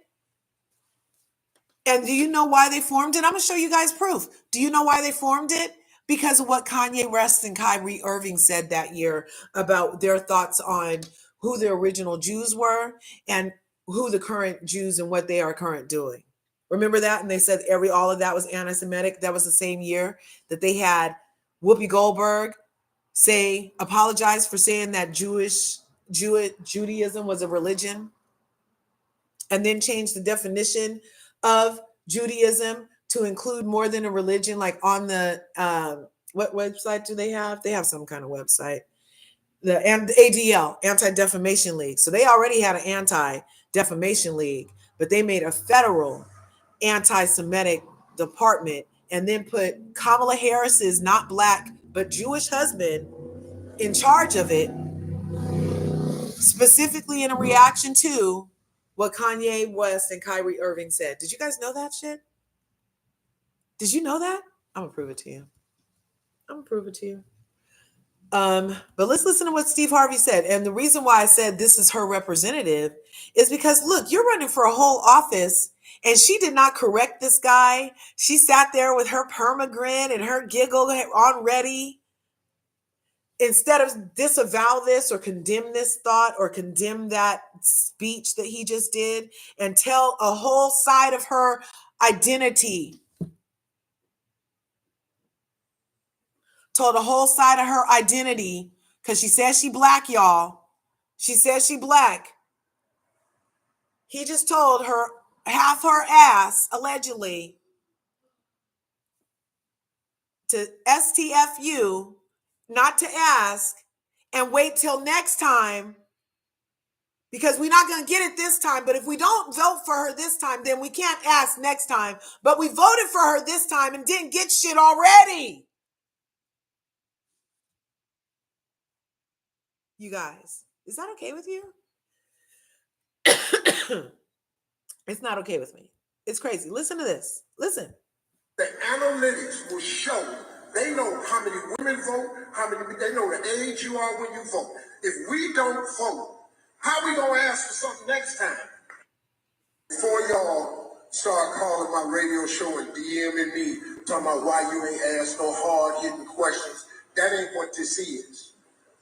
And do you know why they formed it? I'm going to show you guys proof. Do you know why they formed it? Because of what Kanye West and Kyrie Irving said that year about their thoughts on who the original Jews were and who the current Jews and what they are current doing. Remember that? And they said all of that was anti-Semitic. That was the same year that they had Whoopi Goldberg apologize for saying that Judaism was a religion, and then change the definition of Judaism to include more than a religion, like on the, what website do they have? They have some kind of website. The ADL, Anti-Defamation League. So they already had an Anti-Defamation League, but they made a federal anti-Semitic department and then put Kamala Harris's not Black, but Jewish husband in charge of it, specifically in a reaction to what Kanye West and Kyrie Irving said. Did you guys know that shit? Did you know that? I'm gonna prove it to you. But let's listen to what Steve Harvey said. And the reason why I said this is her representative is because look, you're running for a whole office and she did not correct this guy. She sat there with her permagrin and her giggle on ready. Instead of disavow this or condemn this thought or condemn that speech that he just did and tell a whole side of her identity, told a whole side of her identity, because she says she Black, y'all. She says she Black. He just told her half her ass, allegedly, to STFU, not to ask and wait till next time, because we're not going to get it this time. But if we don't vote for her this time, then we can't ask next time. But we voted for her this time and didn't get shit already. You guys, is that okay with you? It's not okay with me. It's crazy. Listen to this. Listen. The analytics will show. They know how many women vote, they know the age you are when you vote. If we don't vote, how we gonna ask for something next time? Before y'all start calling my radio show and DMing me talking about why you ain't asked no hard-hitting questions, that ain't what this is.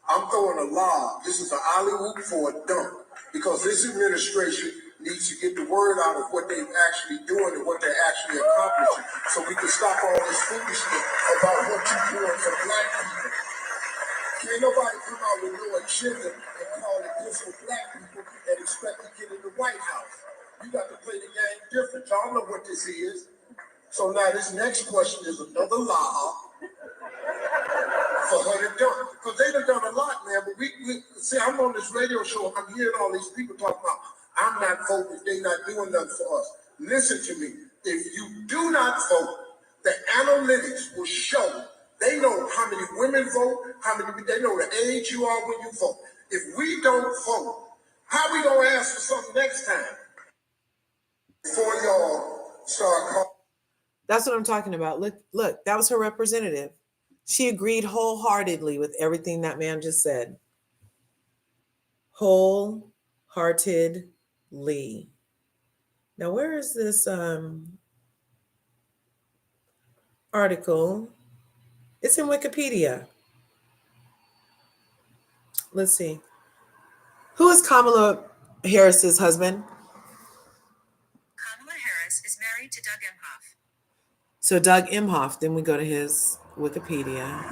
I'm throwing a lob. This is an alley-oop for a dunk because this administration needs to get the word out of what they're actually doing and what they're actually accomplishing so we can stop all this foolishness about what you're doing for black people. Can't nobody come out with no agenda and call it this for black people and expect to get in the White House. You got to play the game different. Y'all know what this is. So now this next question is another lie for her to done. Because they done a lot, man. But we see, I'm on this radio show, I'm hearing all these people talking about, I'm not voting, they not doing nothing for us. Listen to me. If you do not vote, the analytics will show they know how many women vote, they know the age you are when you vote. If we don't vote, how we gonna ask for something next time? Before y'all start calling. That's what I'm talking about. Look, that was her representative. She agreed wholeheartedly with everything that man just said. Wholeheartedly. Now, where is this article? It's in Wikipedia. Let's see. Who is Kamala Harris's husband? Kamala Harris is married to Doug Emhoff. So Doug Emhoff. Then we go to his Wikipedia.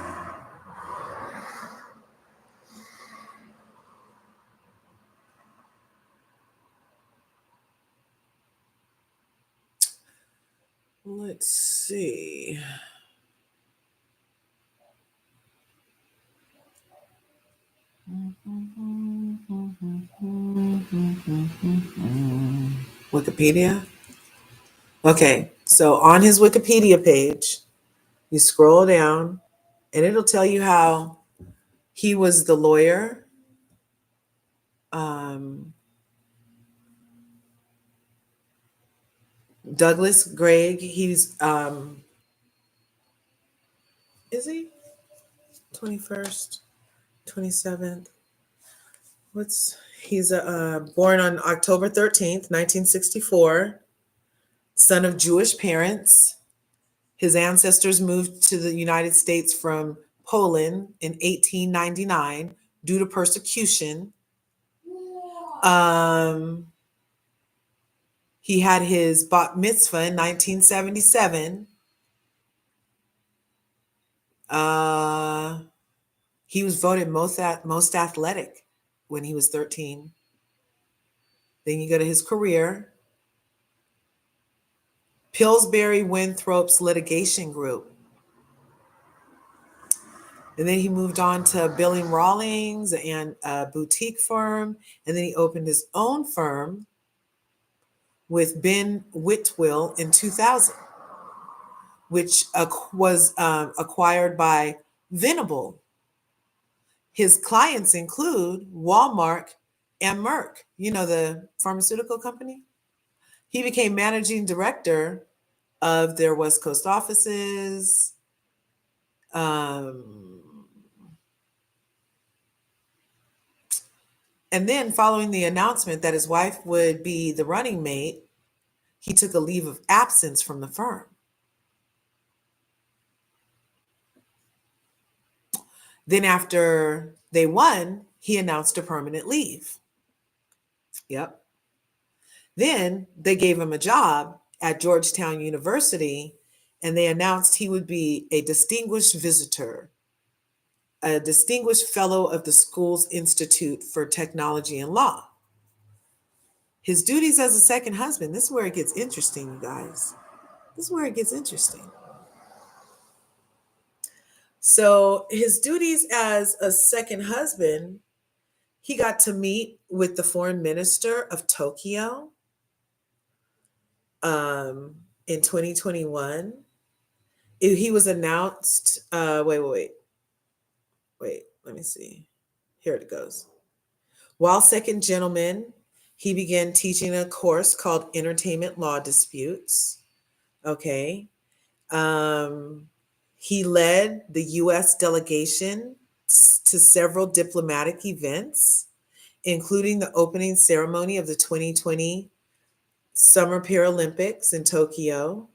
Let's see. Wikipedia. Okay, so on his Wikipedia page, you scroll down and it'll tell you how he was the lawyer. Douglas Gregg, he's is he 21st, 27th? He's born on October 13th, 1964, son of Jewish parents. His ancestors moved to the United States from Poland in 1899 due to persecution. He had his bat mitzvah in 1977. He was voted most athletic when he was 13. Then you go to his career. Pillsbury Winthrop's litigation group. And then he moved on to Billing Rawlings and a boutique firm. And then he opened his own firm with Ben Whitwill in 2000, which was acquired by Venable. His clients include Walmart and Merck, the pharmaceutical company. He became managing director of their West Coast offices. And then following the announcement that his wife would be the running mate, he took a leave of absence from the firm. Then after they won, he announced a permanent leave. Yep. Then they gave him a job at Georgetown University, and they announced he would be a distinguished visitor, a distinguished fellow of the school's Institute for Technology and Law. His duties as a second husband, this is where it gets interesting, you guys. This is where it gets interesting. So his duties as a second husband, he got to meet with the foreign minister of Tokyo in 2021. He was announced, wait, let me see. Here it goes. While second gentleman, he began teaching a course called Entertainment Law Disputes. Okay. He led the U.S. delegation to several diplomatic events, including the opening ceremony of the 2020 Summer Paralympics in Tokyo,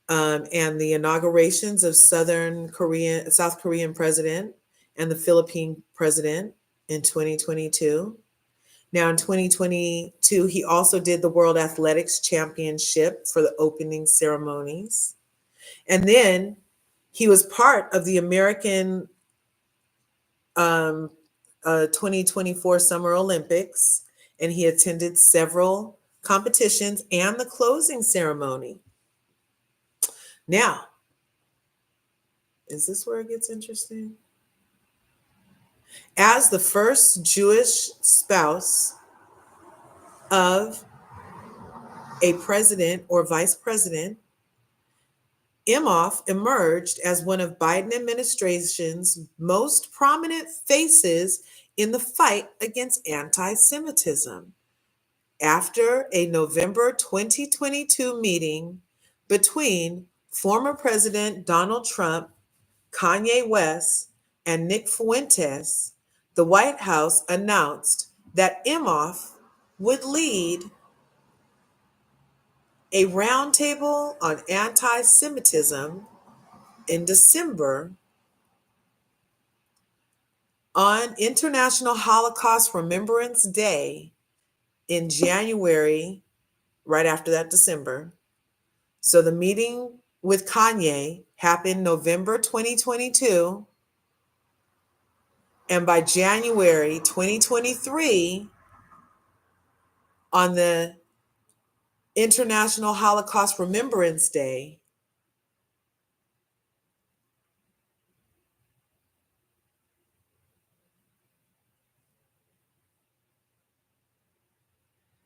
and the inaugurations of South Korean president and the Philippine president in 2022. Now in 2022, he also did the World Athletics Championship for the opening ceremonies. And then he was part of the American 2024 Summer Olympics, and he attended several competitions and the closing ceremony. Now, is this where it gets interesting? As the first Jewish spouse of a president or vice president, Imhoff emerged as one of Biden administration's most prominent faces in the fight against anti-Semitism. After a November 2022 meeting between former President Donald Trump, Kanye West, and Nick Fuentes, the White House announced that Imhoff would lead a roundtable on anti-Semitism in December on International Holocaust Remembrance Day in January, right after that December. So the meeting with Kanye happened November 2022. And by January 2023, on the International Holocaust Remembrance Day,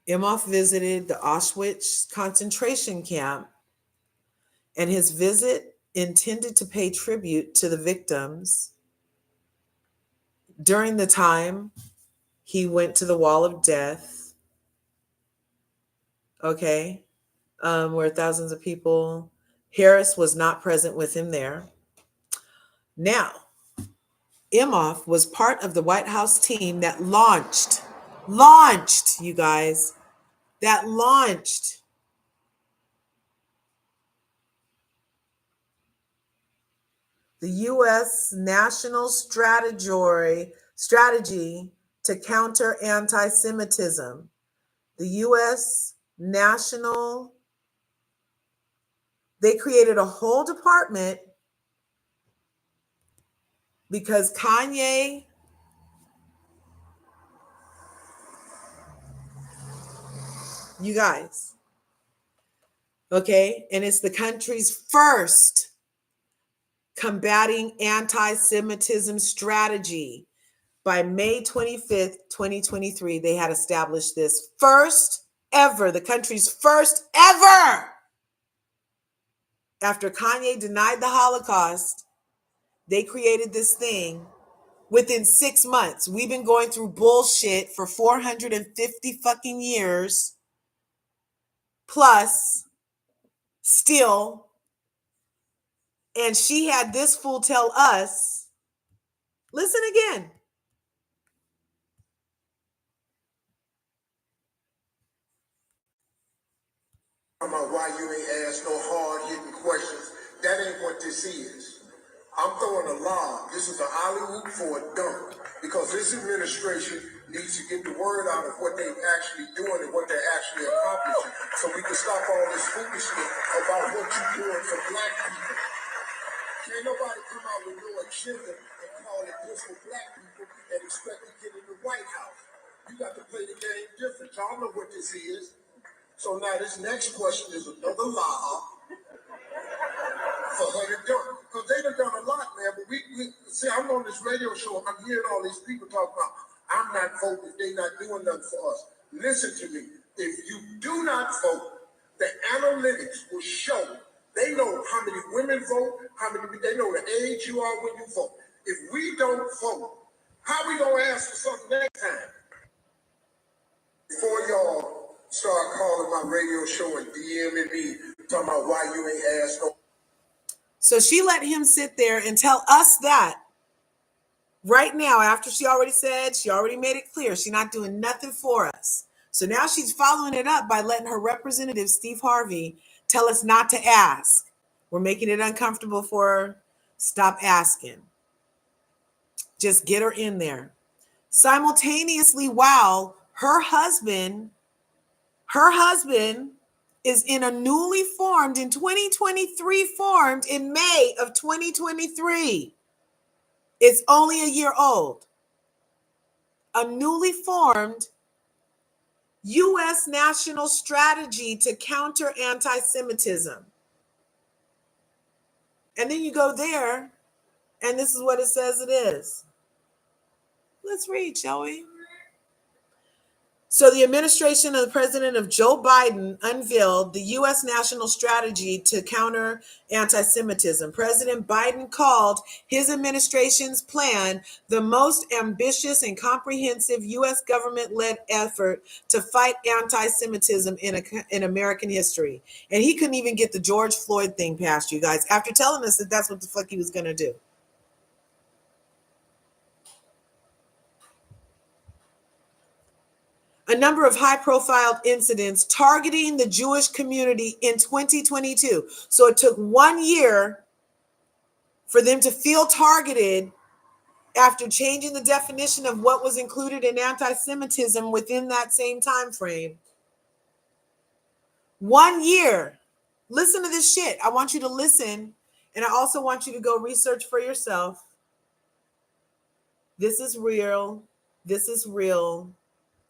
Imhoff visited the Auschwitz concentration camp, and his visit intended to pay tribute to the victims. During the time, he went to the Wall of Death, okay, where thousands of people, Harris was not present with him there. Now, Imhoff was part of the White House team that launched, you guys, that launched the U.S. national strategy to counter anti-Semitism. The U.S. national, they created a whole department because Kanye, you guys, okay, and it's the country's first combating anti-Semitism strategy. By May 25th, 2023, they had established this first ever, the country's first ever. After Kanye denied the Holocaust, they created this thing within 6 months. We've been going through bullshit for 450 fucking years. Plus, still, and she had this fool tell us, listen again. About why you ain't asked no hard-hitting questions. That ain't what this is. I'm throwing a lob. This is an alley-oop for a dunk. Because this administration needs to get the word out of what they're actually doing and what they're actually accomplishing. So we can stop all this foolishness about what you're doing for black people. Can't nobody come out with no agenda and call it this for black people and expect to get in the White House. You got to play the game different. Y'all know what this is. So now this next question is another lie for her to done. Because they done a lot, man. But we see, I'm on this radio show, I'm hearing all these people talk about, I'm not voting, they not doing nothing for us. Listen to me. If you do not vote, the analytics will show. They know how many women vote, they know the age you are when you vote. If we don't vote, how we gonna ask for something next time? Before y'all start calling my radio show and DMing me, talking about why you ain't asked no. So she let him sit there and tell us that right now, after she already said, she already made it clear, she's not doing nothing for us. So now she's following it up by letting her representative, Steve Harvey, tell us not to ask. We're making it uncomfortable for her. Stop asking. Just get her in there. Simultaneously, while her husband is in a newly formed, in 2023, formed in May of 2023. It's only a year old. A newly formed U.S. national strategy to counter anti-Semitism. And then you go there, and this is what it says it is. Let's read, shall we? So the administration of the President of Joe Biden unveiled the U.S. national strategy to counter anti-Semitism. President Biden called his administration's plan the most ambitious and comprehensive U.S. government-led effort to fight anti-Semitism in American history. And he couldn't even get the George Floyd thing past, you guys, after telling us that that's what the fuck he was going to do. A number of high-profile incidents targeting the Jewish community in 2022. So it took 1 year for them to feel targeted after changing the definition of what was included in anti-Semitism within that same time frame. 1 year. Listen to this shit. I want you to listen, and I also want you to go research for yourself. This is real. This is real.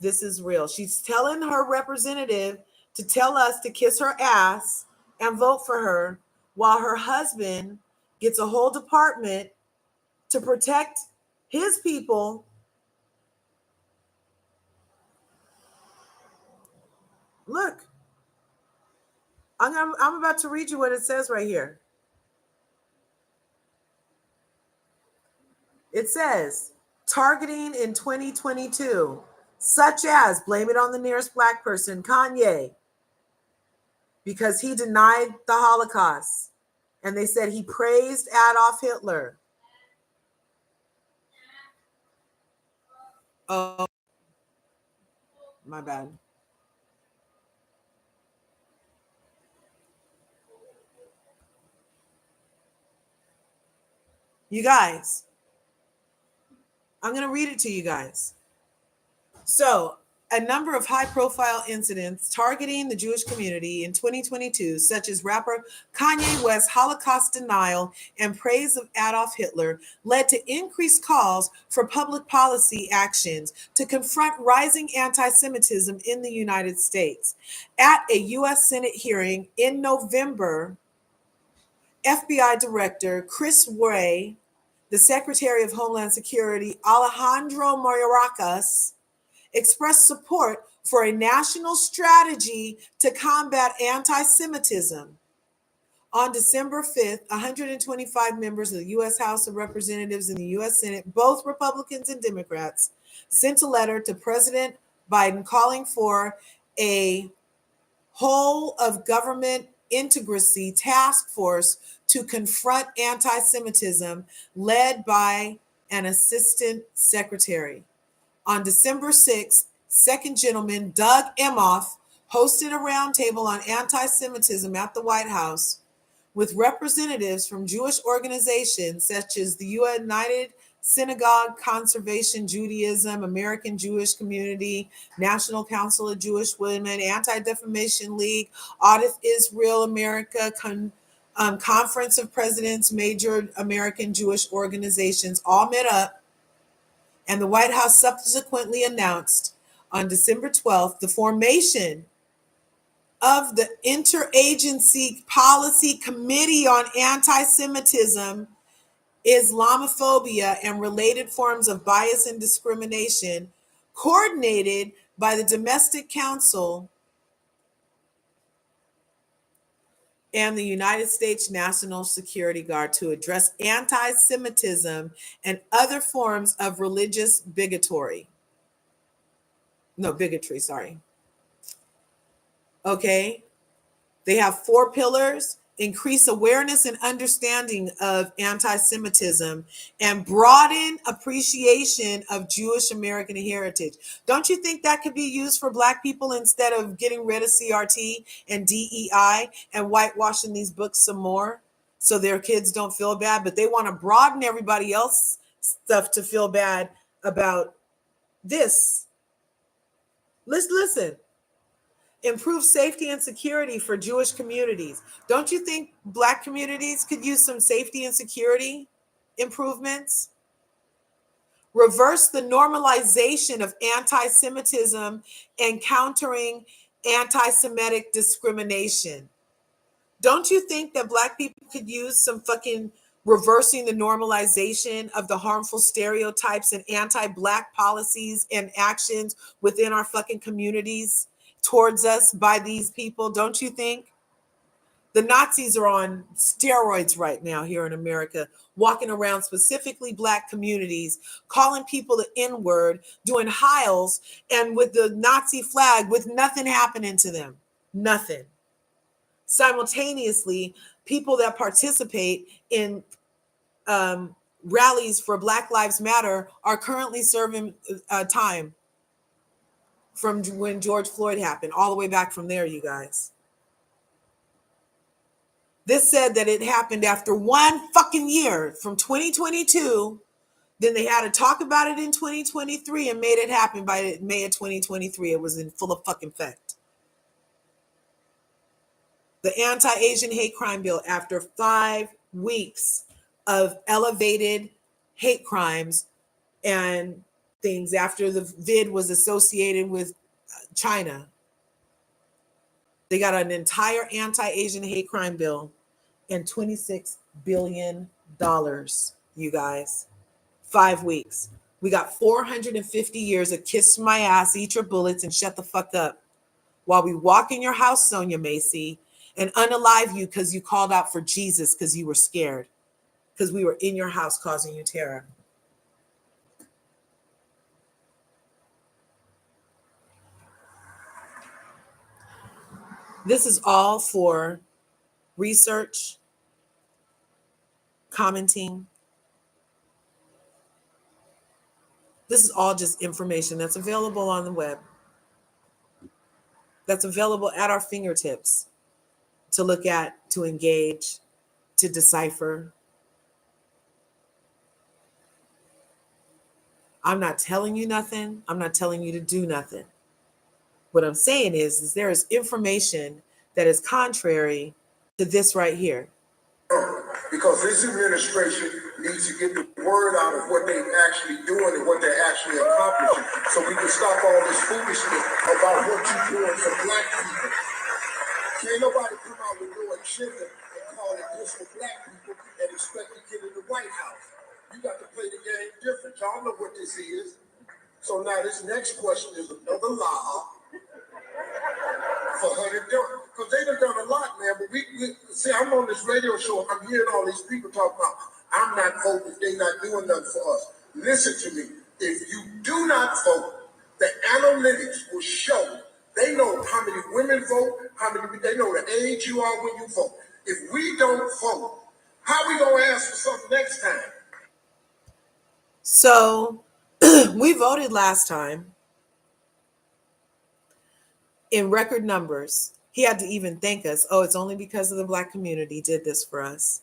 This is real. She's telling her representative to tell us to kiss her ass and vote for her, while her husband gets a whole department to protect his people. Look, I'm about to read you what it says right here. It says, targeting in 2022, such as blame it on the nearest black person, Kanye, because he denied the Holocaust. And they said he praised Adolf Hitler. Oh, my bad. You guys, I'm going to read it to you guys. So, a number of high-profile incidents targeting the Jewish community in 2022, such as rapper Kanye West's Holocaust denial and praise of Adolf Hitler, led to increased calls for public policy actions to confront rising anti-Semitism in the United States. At a U.S. Senate hearing in November, FBI Director Chris Wray, the Secretary of Homeland Security Alejandro Mayorkas, expressed support for a national strategy to combat anti-Semitism. On December 5th, 125 members of the U.S. House of Representatives and the U.S. Senate, both Republicans and Democrats, sent a letter to President Biden calling for a whole of government integrity task force to confront anti-Semitism, led by an assistant secretary. On December 6th, Second Gentleman Doug Emhoff hosted a roundtable on anti-Semitism at the White House with representatives from Jewish organizations such as the United Synagogue Conservation Judaism, American Jewish Community, National Council of Jewish Women, Anti-Defamation League, Audit Israel America, Conference of Presidents, major American Jewish organizations all met up. And the White House subsequently announced on December 12th the formation of the Interagency Policy Committee on Anti-Semitism, Islamophobia, and related forms of bias and discrimination, coordinated by the Domestic Council and the United States National Security Guard, to address anti-Semitism and other forms of religious bigotry. Okay. They have 4 pillars: increase awareness and understanding of anti-Semitism, and broaden appreciation of Jewish American heritage. Don't you think that could be used for Black people instead of getting rid of CRT and DEI and whitewashing these books some more so their kids don't feel bad? But they want to broaden everybody else's stuff to feel bad about this. Let's listen. Improve safety and security for Jewish communities. Don't you think Black communities could use some safety and security improvements? Reverse the normalization of anti-Semitism and countering anti-Semitic discrimination. Don't you think that Black people could use some fucking reversing the normalization of the harmful stereotypes and anti-Black policies and actions within our fucking communities towards us by these people? Don't you think? The Nazis are on steroids right now here in America, walking around specifically Black communities, calling people the N-word, doing Heils, and with the Nazi flag, with nothing happening to them. Nothing. Simultaneously, people that participate in rallies for Black Lives Matter are currently serving time from when George Floyd happened, all the way back from there, you guys. This said that it happened after 1 fucking year from 2022. Then they had to talk about it in 2023 and made it happen by May of 2023. It was in full of fucking effect. The anti-Asian hate crime bill, after 5 weeks of elevated hate crimes and things, after the vid was associated with China, they got an entire anti-Asian hate crime bill and $26 billion, you guys. 5 weeks. We got 450 years of kiss my ass, eat your bullets, and shut the fuck up. While we walk in your house, Sonia Macy, and unalive you because you called out for Jesus because you were scared, because we were in your house causing you terror. This is all for research, commenting. This is all just information that's available on the web, that's available at our fingertips to look at, to engage, to decipher. I'm not telling you nothing. I'm not telling you to do nothing. What I'm saying is there is information that is contrary to this right here. Because this administration needs to get the word out of what they're actually doing and what they're actually accomplishing, so we can stop all this foolishness about what you're doing for Black people. Can't nobody come out with no agenda and call it this for Black people and expect to get in the White House. You got to play the game different. Y'all know what this is. So now this next question is another lie for her to do. Because they done done a lot, man. But we see, I'm on this radio show. I'm hearing all these people talk about, I'm not voting if they not doing nothing for us. Listen to me. If you do not vote, the analytics will show. They know how many women vote, they know the age you are when you vote. If we don't vote, how we gonna ask for something next time? So we voted last time in record numbers. He had to even thank us. Oh, it's only because of the Black community did this for us.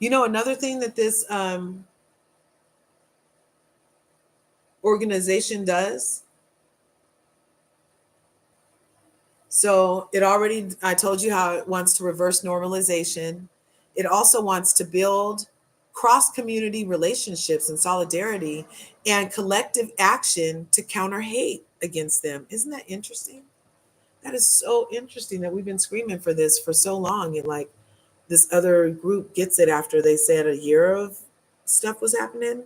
You know, another thing that this organization does. So it already, I told you how it wants to reverse normalization. It also wants to build cross-community relationships and solidarity and collective action to counter hate against them. Isn't that interesting? That is so interesting that we've been screaming for this for so long. And like this other group gets it after they said a year of stuff was happening.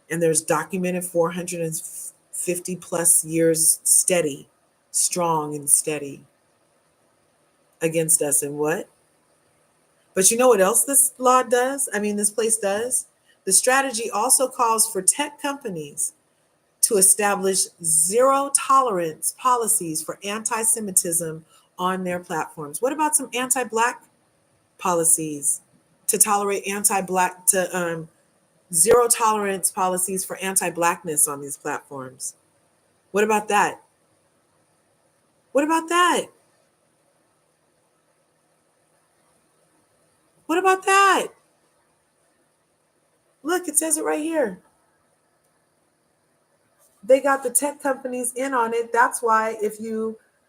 And there's documented 450 plus years steady, strong and steady against us. And what? But you know what else this law does? I mean, this place does? The strategy also calls for tech companies to establish zero tolerance policies for anti-Semitism on their platforms. What about some anti-Black policies to tolerate anti-Black, to zero tolerance policies for anti-Blackness on these platforms? What about that? What about that? What about that? Look, it says it right here. They got the tech companies in on it. That's why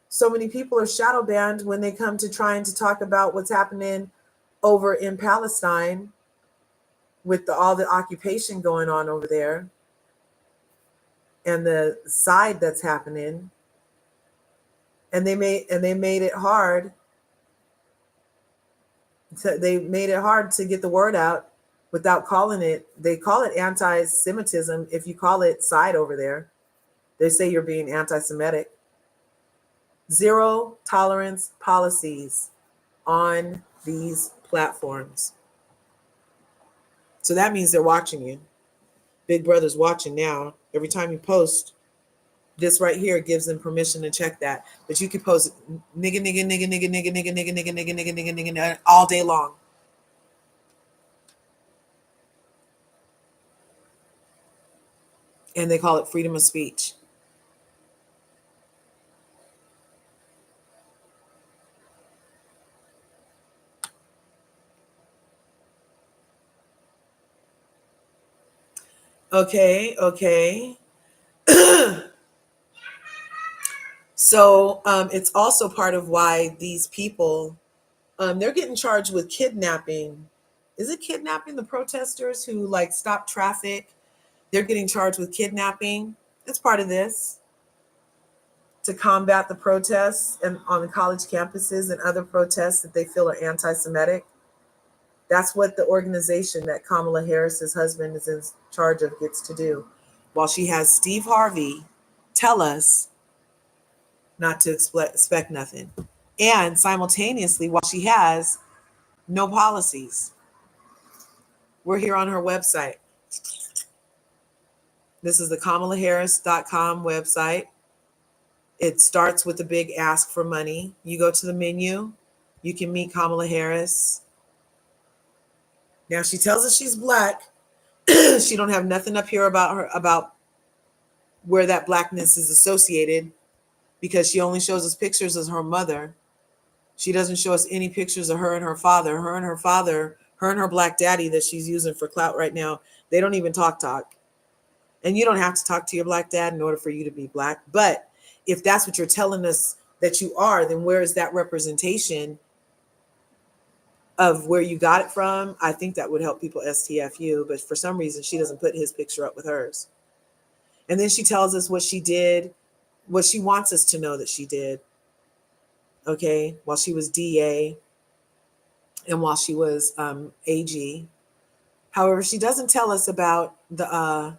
so many people are shadow banned when they come to trying to talk about what's happening over in Palestine with all the occupation going on over there and the side that's happening. And they made it hard. They made it hard to get the word out without calling it. They call it anti-Semitism. If you call it side over there, they say you're being anti-Semitic. Zero tolerance policies on these platforms. So that means they're watching you. Big Brother's watching now. Every time you post, this right here gives them permission to check that. But you can post nigga, nigga, nigga, nigga, nigga, nigga, nigga, nigga, nigga, nigga, nigga, nigga, all day long. And they call it freedom of speech. Okay. So it's also part of why these people, they're getting charged with kidnapping. Is it kidnapping the protesters who like stopped traffic? They're getting charged with kidnapping. It's part of this to combat the protests and on the college campuses and other protests that they feel are anti-Semitic. That's what the organization that Kamala Harris's husband is in charge of gets to do. While she has Steve Harvey tell us not to expect nothing. And simultaneously, while she has no policies. We're here on her website. This is the KamalaHarris.com website. It starts with a big ask for money. You go to the menu, you can meet Kamala Harris. Now she tells us she's black. She don't have nothing up here about where that blackness is associated, because she only shows us pictures of her mother. She doesn't show us any pictures of her and her father. Her and her black daddy that she's using for clout right now, they don't even talk. And you don't have to talk to your black dad in order for you to be black. But if that's what you're telling us that you are, then where is that representation of where you got it from? I think that would help people STFU. But for some reason, she doesn't put his picture up with hers. And then she tells us what she did, what she wants us to know that she did. Okay, while she was DA and while she was AG. However, she doesn't tell us about the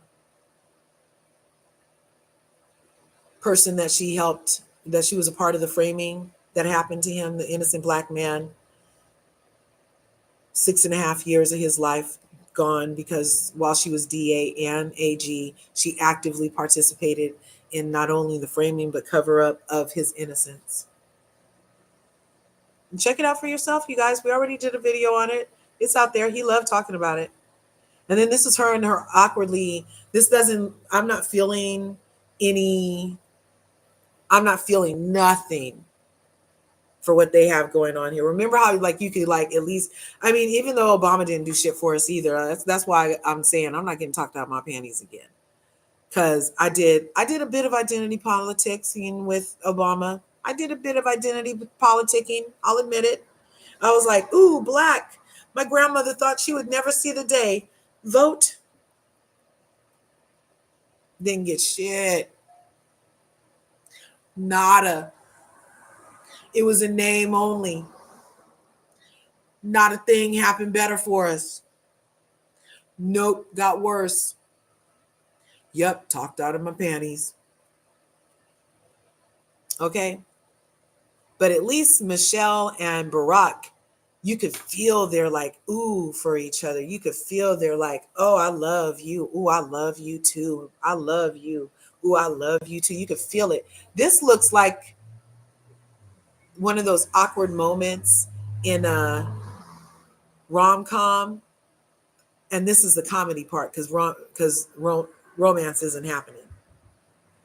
person that she helped, that she was a part of the framing that happened to him, the innocent black man. 6.5 years of his life gone because while she was DA and AG, she actively participated in not only the framing but cover up of his innocence. And check it out for yourself, you guys. We already did a video on it. It's out there. He loved talking about it. And then this is her and her awkwardly. I'm not feeling nothing for what they have going on here. Remember how like you could like at least, I mean, even though Obama didn't do shit for us either, that's why I'm saying I'm not getting talked out my panties again. Because I did a bit of identity politicsing with Obama. I did a bit of identity politicking. I'll admit it. I was like, ooh, black. My grandmother thought she would never see the day. Vote. Didn't get shit. Nada. It was a name only. Not a thing happened better for us. Nope, got worse. Yep, talked out of my panties. Okay. But at least Michelle and Barack, you could feel they're like, ooh, for each other. You could feel they're like, oh, I love you. Ooh, I love you too. I love you. Ooh, I love you too. You could feel it. This looks like one of those awkward moments in a rom-com. And this is the comedy part because romance isn't happening.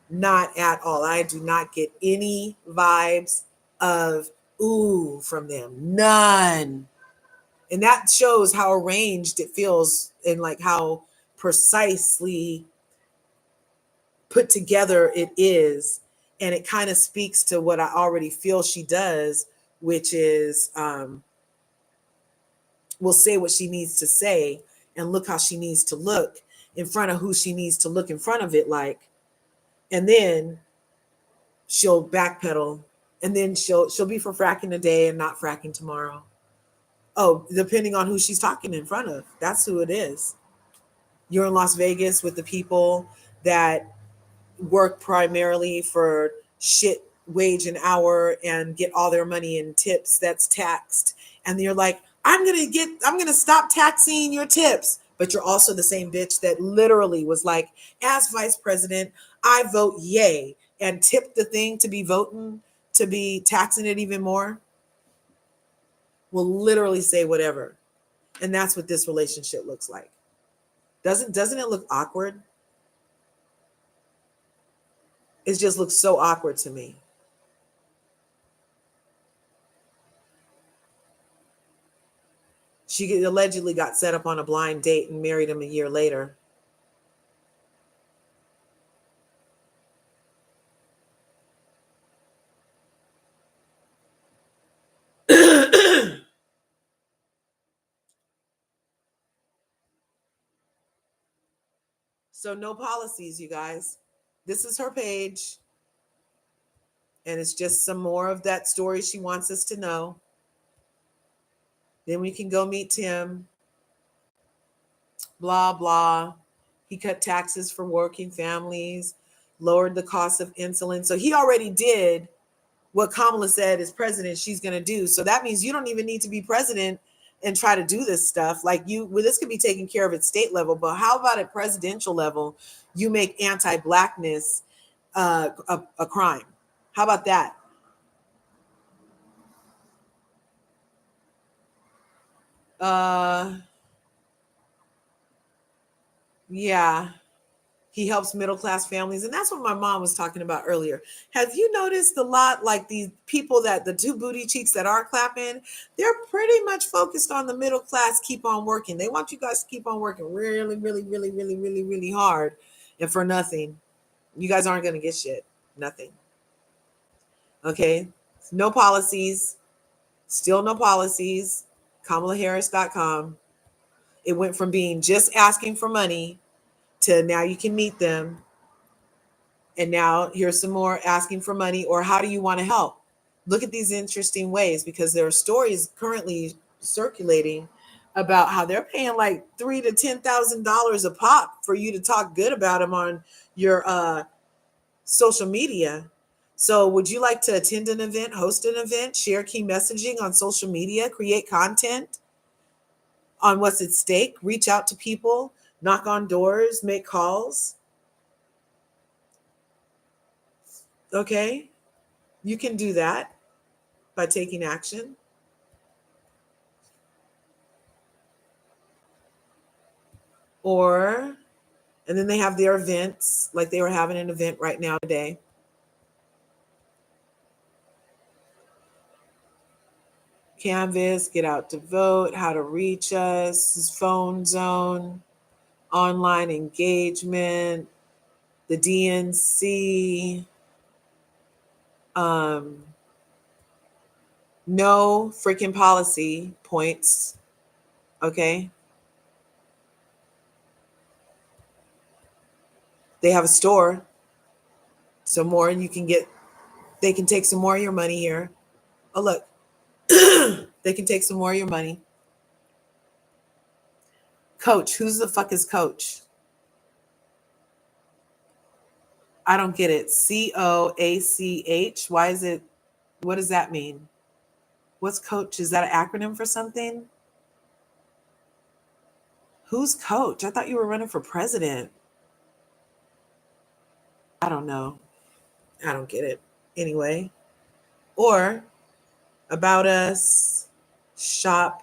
Not at all. I do not get any vibes of ooh from them. None. And that shows how arranged it feels and like how precisely put together it is. And it kind of speaks to what I already feel she does, which is will say what she needs to say and look how she needs to look in front of who she needs to look in front of it like. And then she'll backpedal And then she'll be for fracking today and not fracking tomorrow. Oh, depending on who she's talking in front of. That's who it is. You're in Las Vegas with the people that work primarily for shit wage an hour and get all their money in tips that's taxed. And you're like, I'm gonna stop taxing your tips. But you're also the same bitch that literally was like, as vice president, I vote yay and tipped the thing to be voting, to be taxing it even more. Will literally say whatever. And that's what this relationship looks like. Doesn't it look awkward? It just looks so awkward to me. She allegedly got set up on a blind date and married him a year later. So no policies, you guys. This is her page. And it's just some more of that story she wants us to know. Then we can go meet Tim. Blah, blah. He cut taxes for working families, lowered the cost of insulin. So he already did what Kamala said as president she's going to do. So that means you don't even need to be president and try to do this stuff. Like this could be taken care of at state level, but how about at presidential level, you make anti-blackness a crime? How about that? Yeah. He helps middle class families. And that's what my mom was talking about earlier. Have you noticed a lot like these people that the two booty cheeks that are clapping, they're pretty much focused on the middle class, keep on working. They want you guys to keep on working really, really, really, really, really, really hard and for nothing. You guys aren't going to get shit. Nothing. Okay. No policies. Still no policies. KamalaHarris.com. It went from being just asking for money to now you can meet them. And now here's some more asking for money, or how do you want to help? Look at these interesting ways, because there are stories currently circulating about how they're paying like $3,000 to $10,000 a pop for you to talk good about them on your social media. So would you like to attend an event, host an event, share key messaging on social media, create content on what's at stake, reach out to people, knock on doors, make calls? Okay, you can do that by taking action. Or, and then they have their events, like they were having an event right now today. Canvas, get out to vote, how to reach us, phone zone, online engagement, the DNC, no freaking policy points. Okay. They have a store. Some more you can get, they can take some more of your money here. Oh, look, they can take some more of your money. Coach, who's the fuck is Coach? I don't get it. COACH. Why is it? What does that mean? What's Coach? Is that an acronym for something? Who's Coach? I thought you were running for president. I don't know. I don't get it. Anyway. Or about us, shop.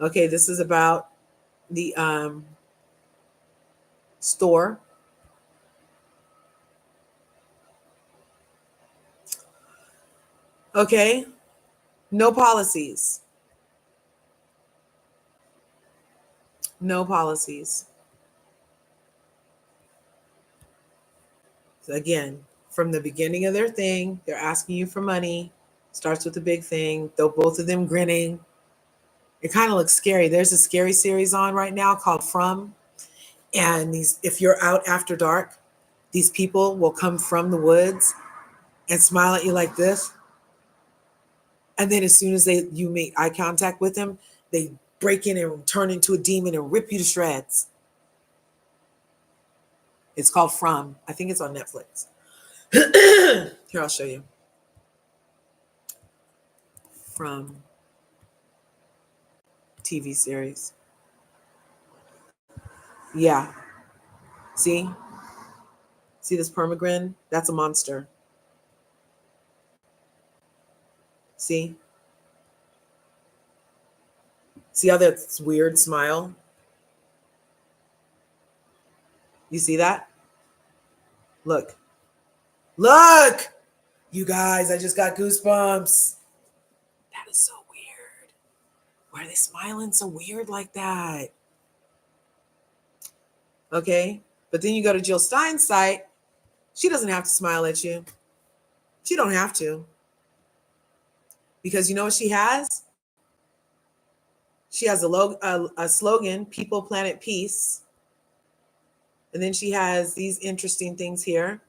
Okay, this is about the store. Okay, no policies. No policies. So again, from the beginning of their thing, they're asking you for money. Starts with a big thing. Though both of them grinning. It kind of looks scary. There's a scary series on right now called From. And if you're out after dark, these people will come from the woods and smile at you like this. And then as soon as you make eye contact with them, they break in and turn into a demon and rip you to shreds. It's called From. I think it's on Netflix. Here, I'll show you. From TV series. Yeah. See? See this permagrin? That's a monster. See? See how that's weird smile? You see that? Look. Look! You guys, I just got goosebumps. That is so weird. Why are they smiling so weird like that? Okay. But then you go to Jill Stein's site. She doesn't have to smile at you. She don't have to. Because you know what she has? She has a slogan, People, Planet, Peace. And then she has these interesting things here.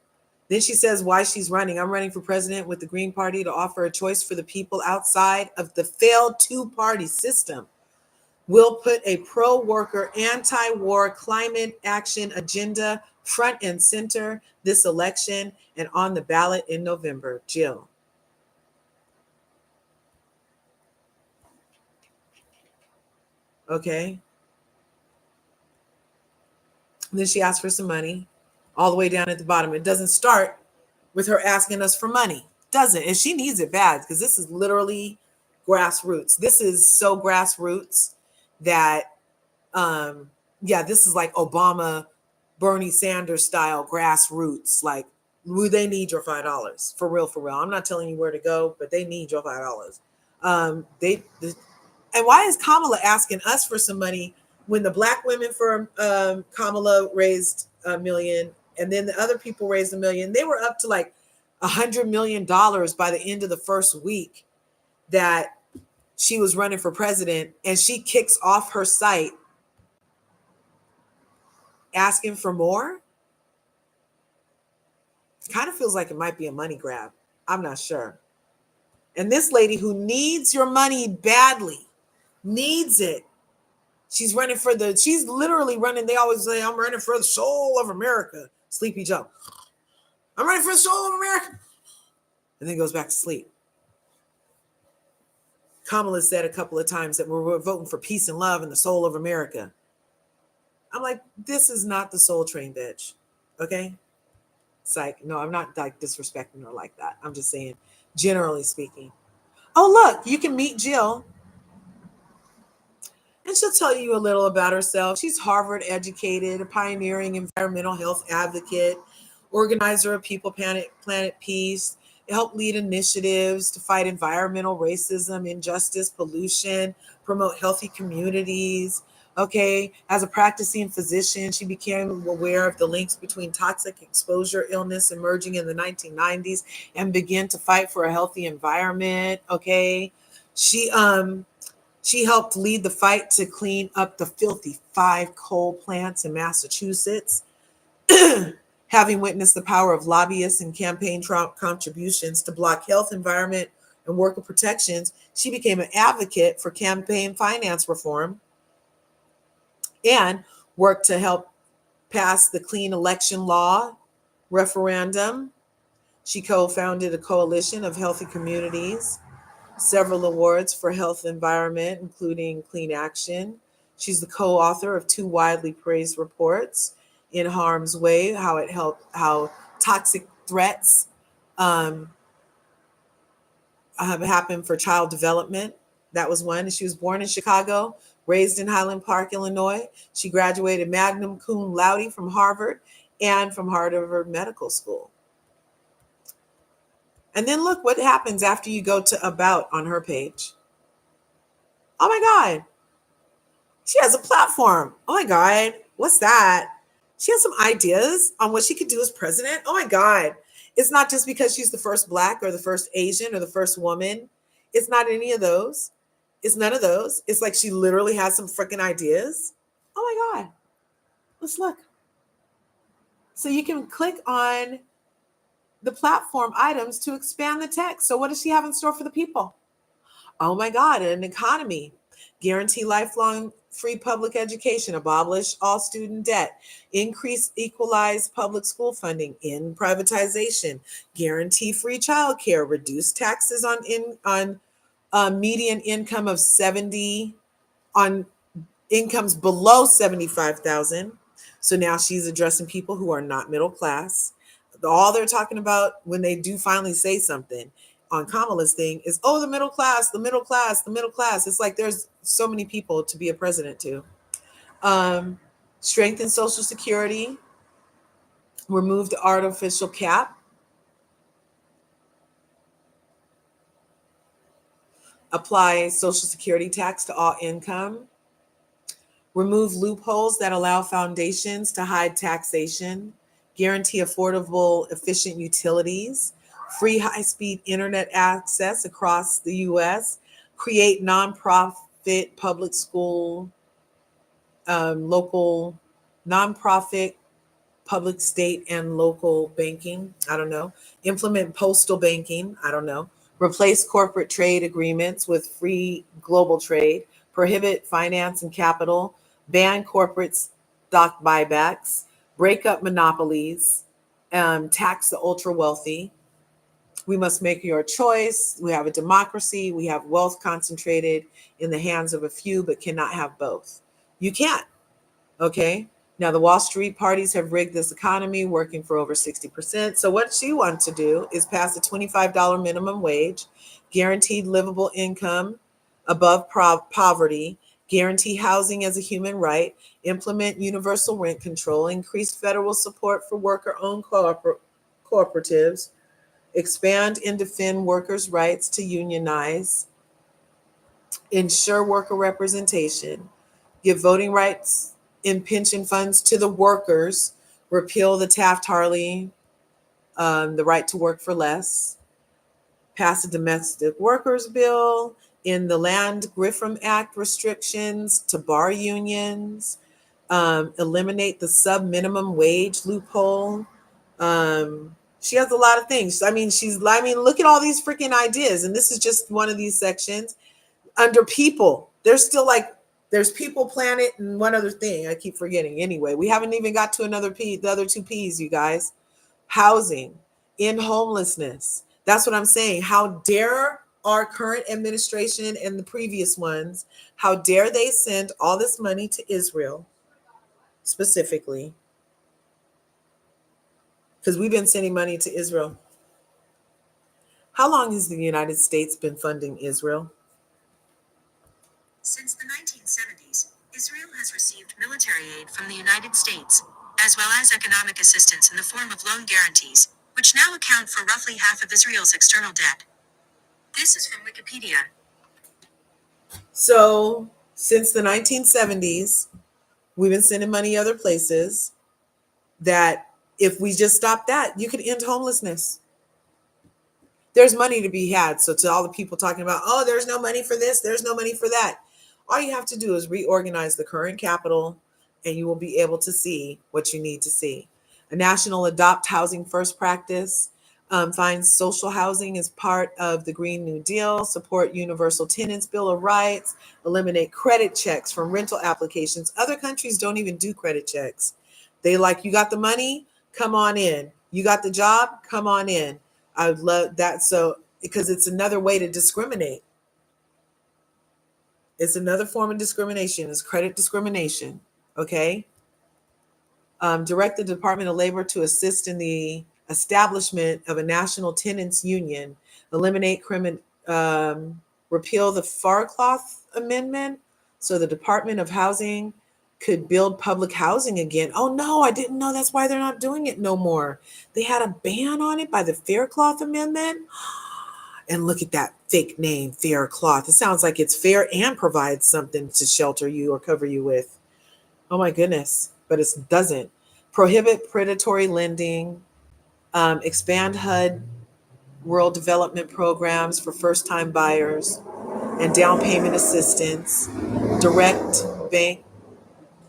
Then she says why she's running. I'm running for president with the Green Party to offer a choice for the people outside of the failed two-party system. We'll put a pro-worker, anti-war climate action agenda front and center this election and on the ballot in November. Jill. Okay. And then she asked for some money all the way down at the bottom. It doesn't start with her asking us for money, does it? And she needs it bad because this is literally grassroots. This is so grassroots that, this is like Obama, Bernie Sanders style grassroots. Like, they need your $5 for real, for real. I'm not telling you where to go, but they need your $5. And why is Kamala asking us for some money when the black women for Kamala raised $1 million and then the other people raised $1 million? They were up to like $100 million by the end of the first week that she was running for president, and she kicks off her site asking for more. Kind of feels like it might be a money grab. I'm not sure. And this lady who needs your money badly, needs it. She's literally running. They always say, I'm running for the soul of America. Sleepy Joe. I'm running for the soul of America. And then goes back to sleep. Kamala said a couple of times that we're voting for peace and love and the soul of America. I'm like, this is not the Soul Train, bitch. Okay? Psych. No, I'm not like disrespecting her like that. I'm just saying, generally speaking. Oh, look, you can meet Jill. And she'll tell you a little about herself. She's Harvard educated, a pioneering environmental health advocate, organizer of People, Planet, Peace, helped lead initiatives to fight environmental racism, injustice, pollution, promote healthy communities. Okay, as a practicing physician, she became aware of the links between toxic exposure illness emerging in the 1990s and began to fight for a healthy environment. Okay, she helped lead the fight to clean up the filthy 5 coal plants in Massachusetts. Having witnessed the power of lobbyists and campaign contributions to block health, environment, and worker protections, she became an advocate for campaign finance reform and worked to help pass the clean election law referendum. She co-founded a coalition of healthy communities, several awards for health environment, including Clean Action. She's the co-author of 2 widely praised reports, In Harm's Way, how toxic threats have happened for child development. That was one. And she was born in Chicago, raised in Highland Park, Illinois. She graduated magna cum laude from Harvard and from Harvard Medical School. And then look what happens after you go to About on her page. Oh my God. She has a platform. Oh my God. What's that? She has some ideas on what she could do as president. Oh my God. It's not just because she's the first Black or the first Asian or the first woman. It's not any of those. It's none of those. It's like she literally has some freaking ideas. Oh my God. Let's look. So you can click on the platform items to expand the text. So what does she have in store for the people? Oh my God, an economy. Guarantee lifelong free public education, abolish all student debt, increase equalized public school funding, end privatization, guarantee free childcare, reduce taxes on median income of 70 on incomes below 75,000. So now she's addressing people who are not middle class. All they're talking about when they do finally say something on Kamala's thing is, oh, the middle class, the middle class, the middle class. It's like there's so many people to be a president to. Strengthen Social Security, remove the artificial cap, apply Social Security tax to all income, remove loopholes that allow foundations to hide taxation, guarantee affordable, efficient utilities, free high-speed internet access across the U.S., create nonprofit public school, local nonprofit public, state, and local banking. I don't know. Implement postal banking. I don't know. Replace corporate trade agreements with free global trade. Prohibit finance and capital. Ban corporate stock buybacks. Break up monopolies. Tax the ultra wealthy. We must make your choice. We have a democracy. We have wealth concentrated in the hands of a few, but cannot have both. You can't. Okay. Now, the Wall Street parties have rigged this economy, working for over 60%. So, what she wants to do is pass a $25 minimum wage, guaranteed livable income above poverty, guarantee housing as a human right, implement universal rent control, increase federal support for worker owned cooperatives, expand and defend workers' rights to unionize, ensure worker representation, give voting rights in pension funds to the workers, repeal the Taft-Hartley, the right to work for less, pass a domestic workers bill, in the Land Griffin Act restrictions to bar unions, eliminate the sub-minimum wage loophole. She has a lot of things. Look at all these freaking ideas. And this is just one of these sections. Under people, there's people, planet, and one other thing I keep forgetting. Anyway, we haven't even got to another P, the other two P's, you guys. Housing, in homelessness. That's what I'm saying. How dare our current administration and the previous ones, how dare they send all this money to Israel specifically? Because we've been sending money to Israel. How long has the United States been funding Israel? Since the 1970s, Israel has received military aid from the United States, as well as economic assistance in the form of loan guarantees, which now account for roughly half of Israel's external debt. This is from Wikipedia. So, since the 1970s, we've been sending money other places that if we just stop that, you could end homelessness. There's money to be had. So, to all the people talking about, oh, there's no money for this, there's no money for that. All you have to do is reorganize the current capital and you will be able to see what you need to see. A national adopt housing first practice finds social housing as part of the Green New Deal, support universal tenants bill of rights, eliminate credit checks from rental applications. Other countries don't even do credit checks. They like, you got the money, come on in. You got the job, come on in. I would love that. So, because it's another way to discriminate. It's another form of discrimination. It's credit discrimination. Okay. Direct the Department of Labor to assist in the establishment of a national tenants union. Eliminate repeal the Farcloth Amendment so the Department of Housing could build public housing again. Oh no, I didn't know that's why they're not doing it no more. They had a ban on it by the Faircloth Amendment. And look at that fake name, Faircloth. It sounds like it's fair and provides something to shelter you or cover you with. Oh my goodness, but it doesn't. Prohibit predatory lending, expand HUD rural development programs for first-time buyers, and down payment assistance, direct bank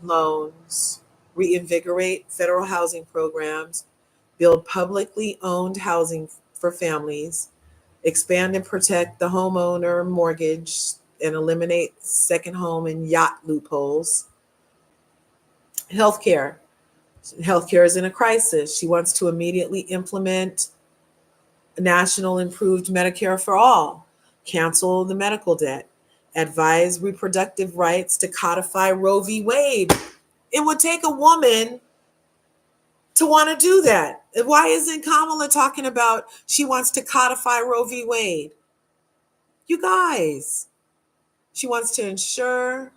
loans, reinvigorate federal housing programs, build publicly owned housing for families, expand and protect the homeowner mortgage, and eliminate second home and yacht loopholes. Healthcare. Healthcare is in a crisis. She wants to immediately implement national improved Medicare for all, cancel the medical debt, advise reproductive rights to codify Roe v. Wade. It would take a woman to want to do that. Why isn't Kamala talking about she wants to codify Roe v. Wade? You guys, she wants to ensure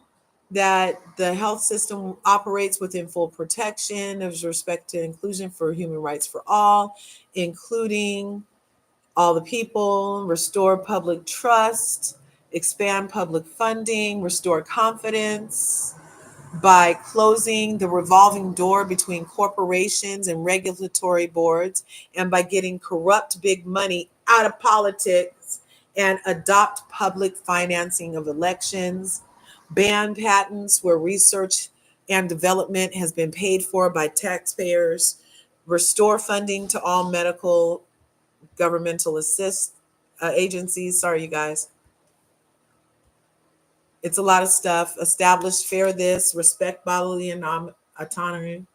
that the health system operates within full protection of respect to inclusion for human rights for all, including all the people, restore public trust, expand public funding, restore confidence by closing the revolving door between corporations and regulatory boards, and by getting corrupt big money out of politics and adopt public financing of elections, ban patents where research and development has been paid for by taxpayers, restore funding to all medical governmental agencies. Sorry, you guys. It's a lot of stuff. Establish fair this, respect bodily autonomy.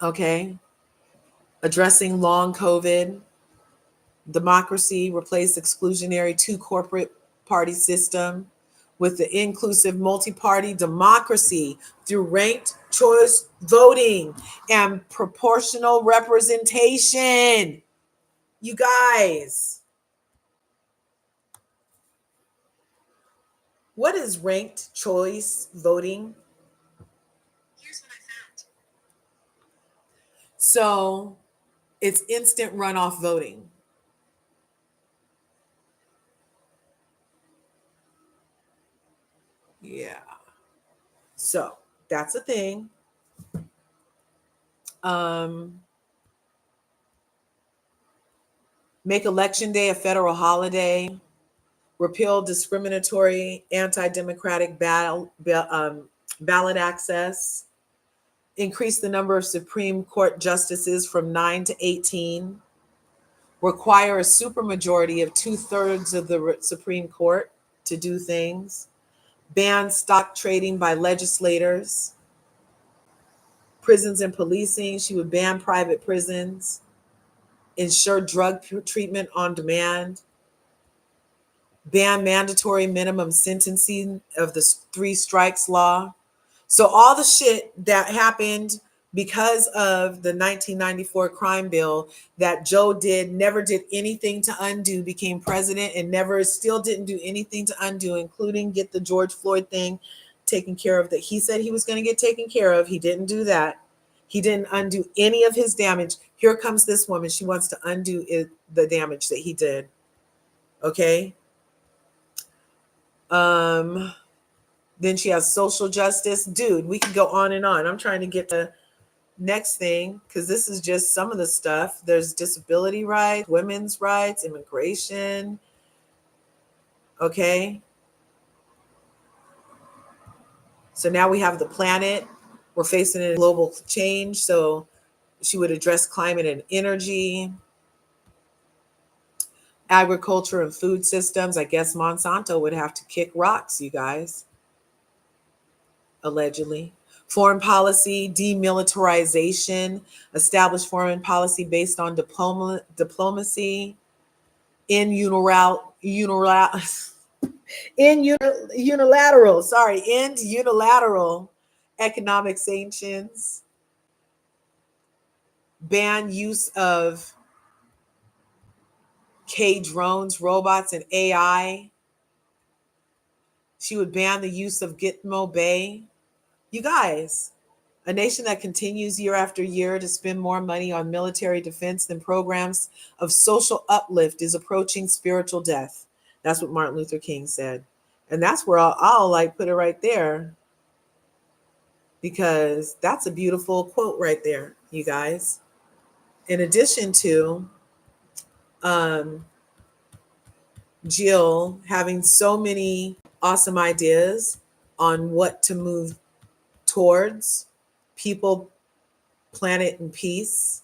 Okay. Addressing long COVID. Democracy, replace exclusionary two corporate party system with the inclusive multi-party democracy through ranked choice voting and proportional representation. You guys, what is ranked choice voting? Here's what I found. So it's instant runoff voting. Yeah. So that's a thing. Um, make Election Day a federal holiday. Repeal discriminatory anti-democratic ballot access. Increase the number of Supreme Court justices from 9 to 18. Require a supermajority of 2/3 of the Supreme Court to do things. Ban stock trading by legislators. Prisons and policing. She would ban private prisons. Ensure drug treatment on demand. Ban mandatory minimum sentencing of the three strikes law. So all the shit that happened because of the 1994 crime bill that Joe never did anything to undo, became president and never still didn't do anything to undo, including get the George Floyd thing taken care of that he said he was going to get taken care of. He didn't do that. He didn't undo any of his damage. Here comes this woman. She wants to undo the damage that he did. Okay. Then she has social justice. Dude, we could go on and on. I'm trying to get to next thing because this is just some of the stuff. There's disability rights, women's rights, immigration. Okay. So now we have the planet. We're facing a global change. So she would address climate and energy, agriculture and food systems. I guess Monsanto would have to kick rocks, you guys. Allegedly. Foreign policy, demilitarization, establish foreign policy based on diplomacy, end unilateral economic sanctions, ban use of K drones, robots, and AI. She would ban the use of Gitmo Bay. You guys, a nation that continues year after year to spend more money on military defense than programs of social uplift is approaching spiritual death. That's what Martin Luther King said. And that's where I'll like put it right there, because that's a beautiful quote right there, you guys. In addition to Jill having so many awesome ideas on what to move towards people, planet, and peace.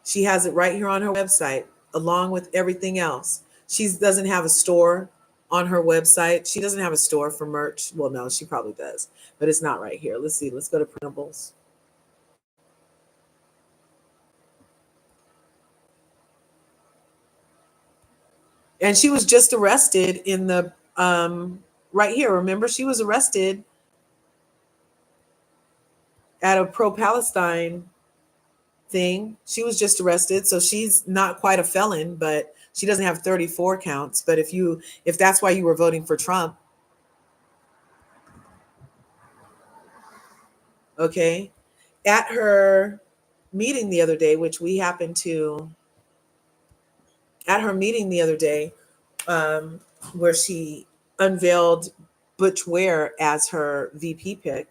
She has it right here on her website, along with everything else. She doesn't have a store on her website. She doesn't have a store for merch. Well, no, she probably does, but it's not right here. Let's see. Let's go to printables. And she was just arrested in the right here. Remember, she was arrested at a pro-Palestine thing. She was just arrested, so she's not quite a felon, but she doesn't have 34 counts. But if that's why you were voting for Trump, okay. At her meeting the other day, which we happened to at her meeting the other day, um, where she unveiled Butch Ware as her VP pick.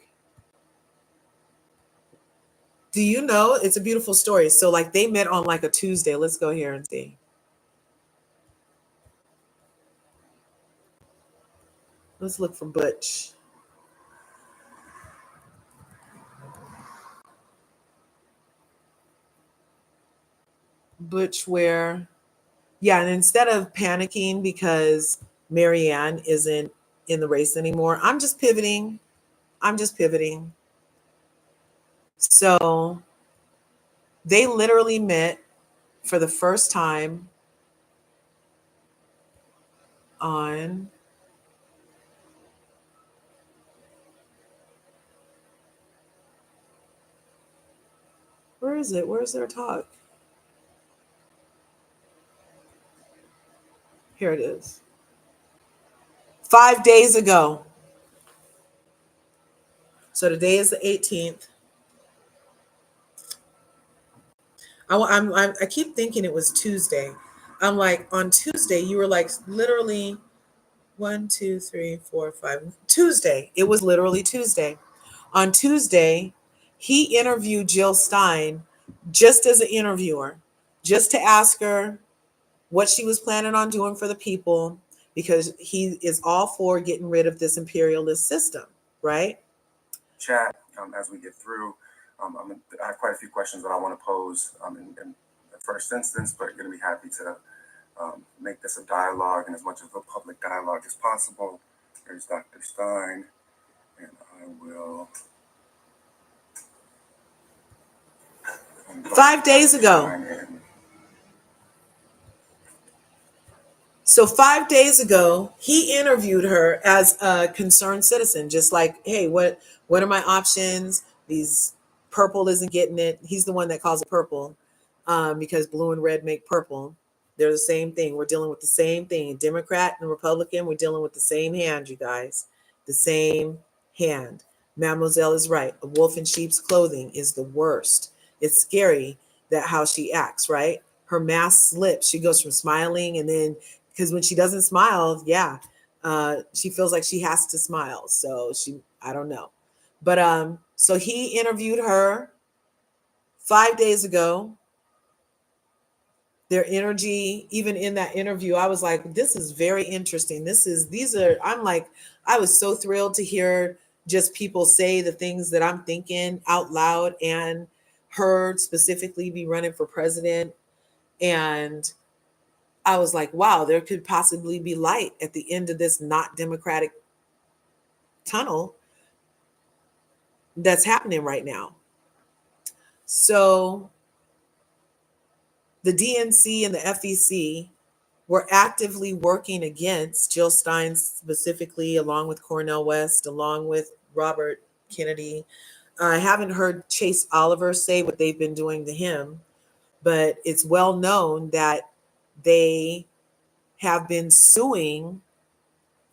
Do you know, it's a beautiful story. So like they met on like a Tuesday. Let's go here and see. Let's look for Butch. Butch Ware. Yeah, and instead of panicking because Marianne isn't in the race anymore, I'm just pivoting. I'm just pivoting. So they literally met for the first time on where is it? Where's their talk? Here it is. 5 days ago. So today is the 18th. I keep thinking it was Tuesday. I'm like, on Tuesday, you were like literally 1, 2, 3, 4, 5. Tuesday. It was literally Tuesday. On Tuesday, he interviewed Jill Stein just as an interviewer, just to ask her what she was planning on doing for the people, because he is all for getting rid of this imperialist system, right? Chat as we get through. I have quite a few questions that I want to pose in the first instance, but going to be happy to make this a dialogue and as much of a public dialogue as possible. There's Dr. Stein, and I will. 5 days ago. So 5 days ago, he interviewed her as a concerned citizen, just like, hey, what are my options? These purple isn't getting it. He's the one that calls it purple, because blue and red make purple. They're the same thing. We're dealing with the same thing. Democrat and Republican, we're dealing with the same hand, you guys. The same hand. Mademoiselle is right. A wolf in sheep's clothing is the worst. It's scary that how she acts, right? Her mask slips. She goes from smiling, and then because when she doesn't smile, yeah, she feels like she has to smile. So I don't know. But so he interviewed her 5 days ago. Their energy, even in that interview, I was like, this is very interesting. I'm like, I was so thrilled to hear just people say the things that I'm thinking out loud, and her specifically be running for president. And I was like, wow, there could possibly be light at the end of this not democratic tunnel that's happening right now. So the DNC and the FEC were actively working against Jill Stein specifically, along with Cornel West, along with Robert Kennedy. I haven't heard Chase Oliver say what they've been doing to him, but it's well known that they have been suing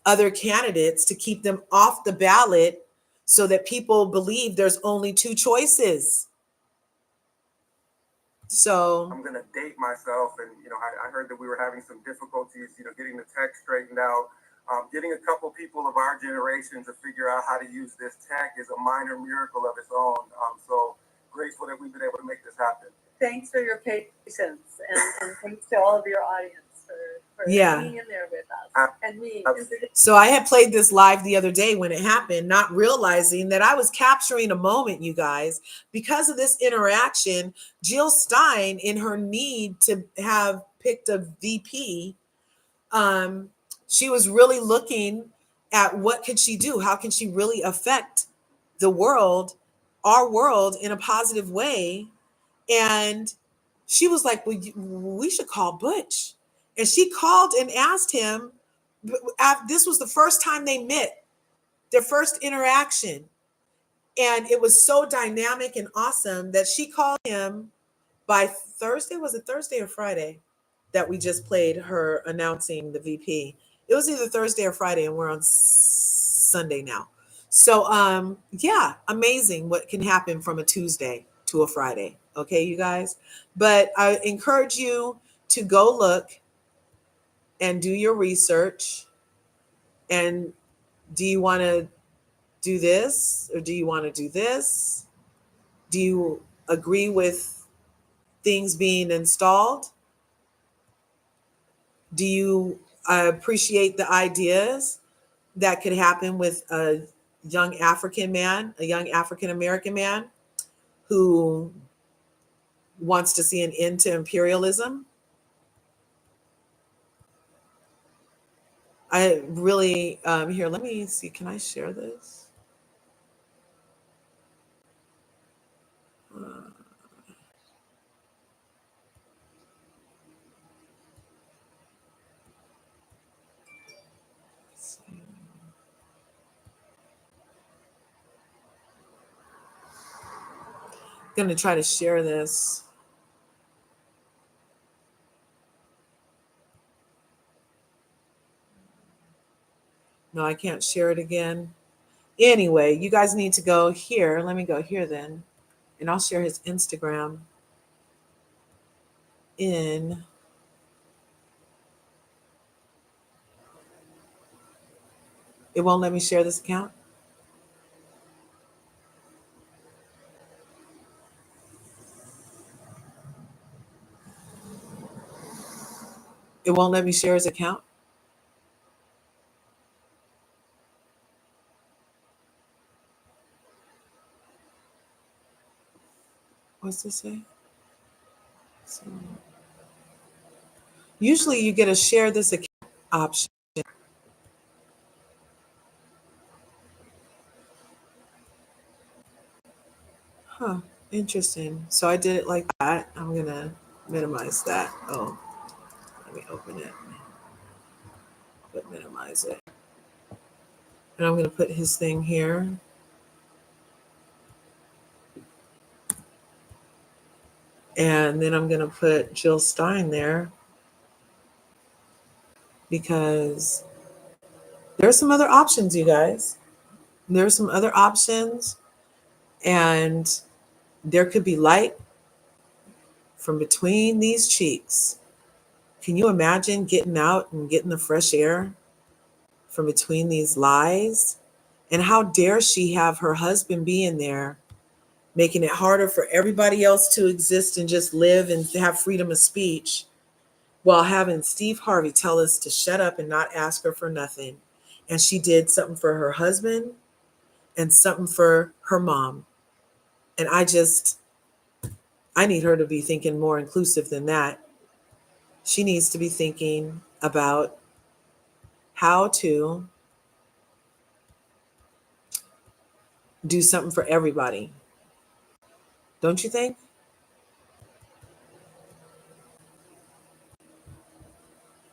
other candidates to keep them off the ballot so that people believe there's only two choices. So I'm going to date myself, and I heard that we were having some difficulties, getting the tech straightened out. Getting a couple people of our generation to figure out how to use this tech is a minor miracle of its own. So grateful that we've been able to make this happen. thanks for your patience, and thanks to all of your audience for Yeah. hanging in there with us and me. So I had played this live the other day when it happened, not realizing that I was capturing a moment, you guys, because of this interaction. Jill Stein, in her need to have picked a VP, she was really looking at what could she do? How can she really affect the world, our world, in a positive way? And she was like, well, we should call Butch. And she called and asked him. This was the first time they met, their first interaction. And it was so dynamic and awesome that she called him by Thursday. Was it Thursday or Friday that we just played her announcing the VP? It was either Thursday or Friday, and we're on Sunday now. So yeah, amazing what can happen from a Tuesday to a Friday. Okay, you guys. But I encourage you to go look and do your research. And do you want to do this or do you want to do this? Do you agree with things being installed? Do you appreciate the ideas that could happen with a young African man, a young African American man who wants to see an end to imperialism? I really, here, let me see. Can I share this? I'm going to try to share this. No, I can't share it again. Anyway, you guys need to go here. Let me go here then. And I'll share his Instagram in. It won't let me share this account. It won't let me share his account. What's this say? So, usually you get a share this account option. Huh, interesting. So I did it like that. I'm going to minimize that. Oh, let me open it. But minimize it. And I'm going to put his thing here. And then I'm going to put Jill Stein there because there's some other options, you guys. There's some other options, and there could be light from between these cheeks. Can you imagine getting out and getting the fresh air from between these lies? And how dare she have her husband be in there, making it harder for everybody else to exist and just live and have freedom of speech, while having Steve Harvey tell us to shut up and not ask her for nothing. And she did something for her husband and something for her mom. And I need her to be thinking more inclusive than that. She needs to be thinking about how to do something for everybody. Don't you think?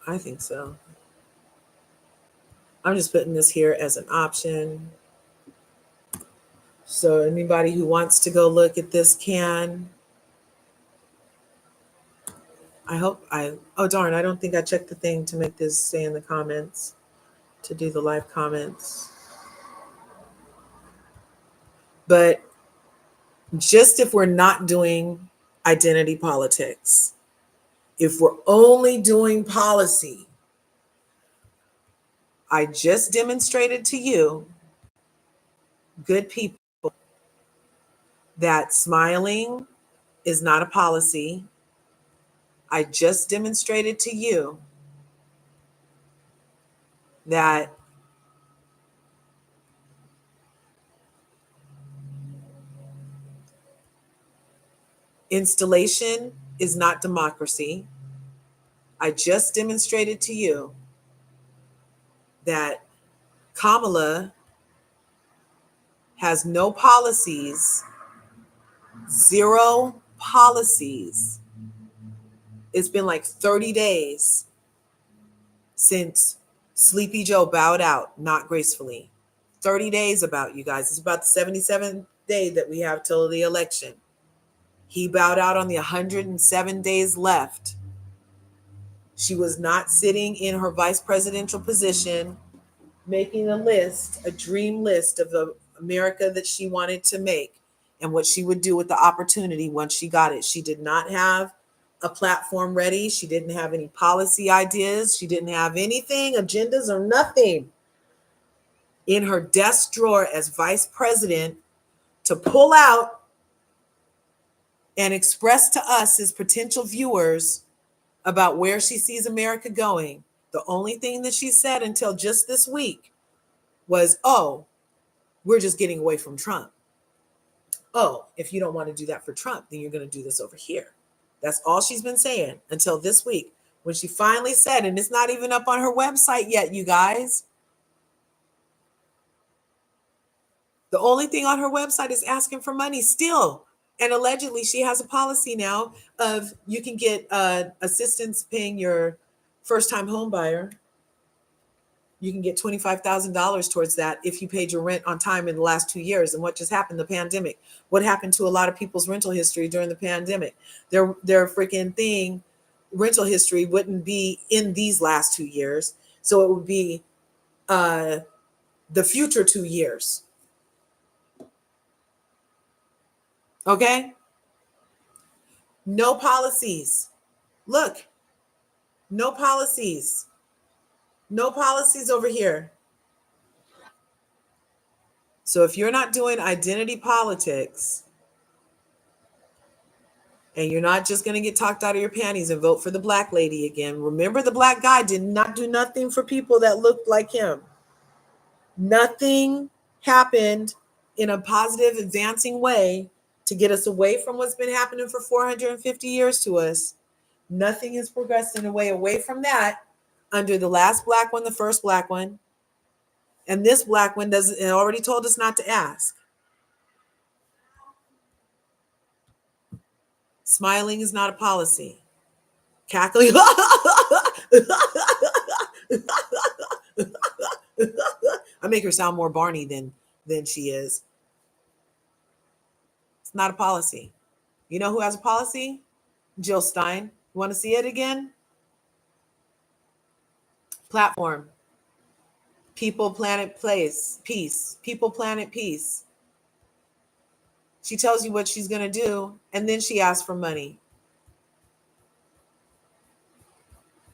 I think so. I'm just putting this here as an option. So anybody who wants to go look at this can. Oh darn, I don't think I checked the thing to make this say in the comments, to do the live comments. But just if we're not doing identity politics, if we're only doing policy, I just demonstrated to you, good people, that smiling is not a policy. I just demonstrated to you that installation is not democracy. I just demonstrated to you that Kamala has no policies, zero policies. It's been like 30 days since Sleepy Joe bowed out, not gracefully. 30 days about, you guys. It's about the 77th day that we have till the election. He bowed out on the 107 days left. She was not sitting in her vice presidential position making a list, a dream list of the America that she wanted to make and what she would do with the opportunity once she got it. She did not have a platform ready. She didn't have any policy ideas. She didn't have anything, agendas or nothing in her desk drawer as vice president to pull out and express to us as potential viewers about where she sees America going. The only thing that she said until just this week was, oh, we're just getting away from Trump. Oh, if you don't want to do that for Trump, then you're going to do this over here. That's all she's been saying until this week when she finally said, and it's not even up on her website yet, you guys. The only thing on her website is asking for money still. And allegedly she has a policy now of you can get assistance paying your first-time home buyer. You can get $25,000 towards that if you paid your rent on time in the last 2 years. And what just happened, the pandemic? What happened to a lot of people's rental history during the pandemic? Their freaking thing, rental history wouldn't be in these last 2 years. So it would be the future 2 years. Okay? No policies. Look, no policies. No policies over here. So if you're not doing identity politics and you're not just going to get talked out of your panties and vote for the black lady again, remember the black guy did not do nothing for people that looked like him. Nothing happened in a positive, advancing way to get us away from what's been happening for 450 years to us. Nothing has progressed in a way away from that under the last black one, the first black one. And this black one doesn't, it already told us not to ask. Smiling is not a policy. Cackling. I make her sound more Barney than she is. It's not a policy. You know who has a policy? Jill Stein. You want to see it again? Platform. People, planet, place, peace. People, planet, peace. She tells you what she's going to do, and then she asks for money.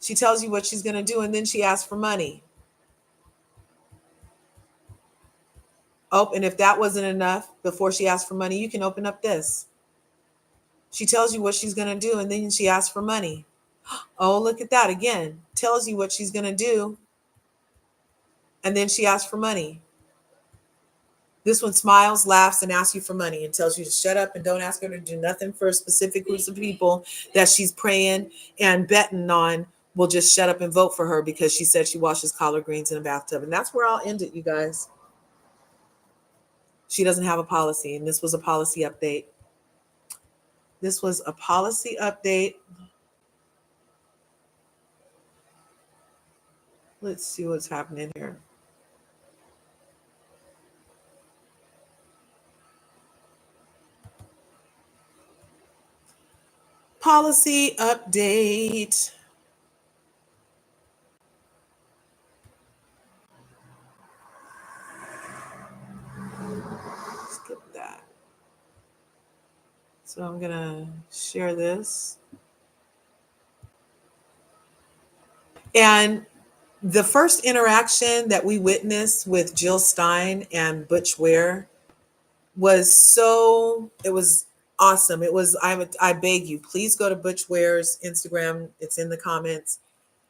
She tells you what she's going to do, and then she asks for money. Oh, and if that wasn't enough, before she asks for money, you can open up this. She tells you what she's going to do, and then she asks for money. Oh, look at that again. Tells you what she's going to do, and then she asks for money. This one smiles, laughs, and asks you for money and tells you to shut up and don't ask her to do nothing for specific groups of people that she's praying and betting on will just shut up and vote for her because she said she washes collard greens in a bathtub. And that's where I'll end it, you guys. She doesn't have a policy, and this was a policy update. This was a policy update. Let's see what's happening here. Policy update. Skip that. So I'm going to share this. And the first interaction that we witnessed with Jill Stein and Butch Ware was Awesome. It was, I beg you, please go to Butch Ware's Instagram. It's in the comments,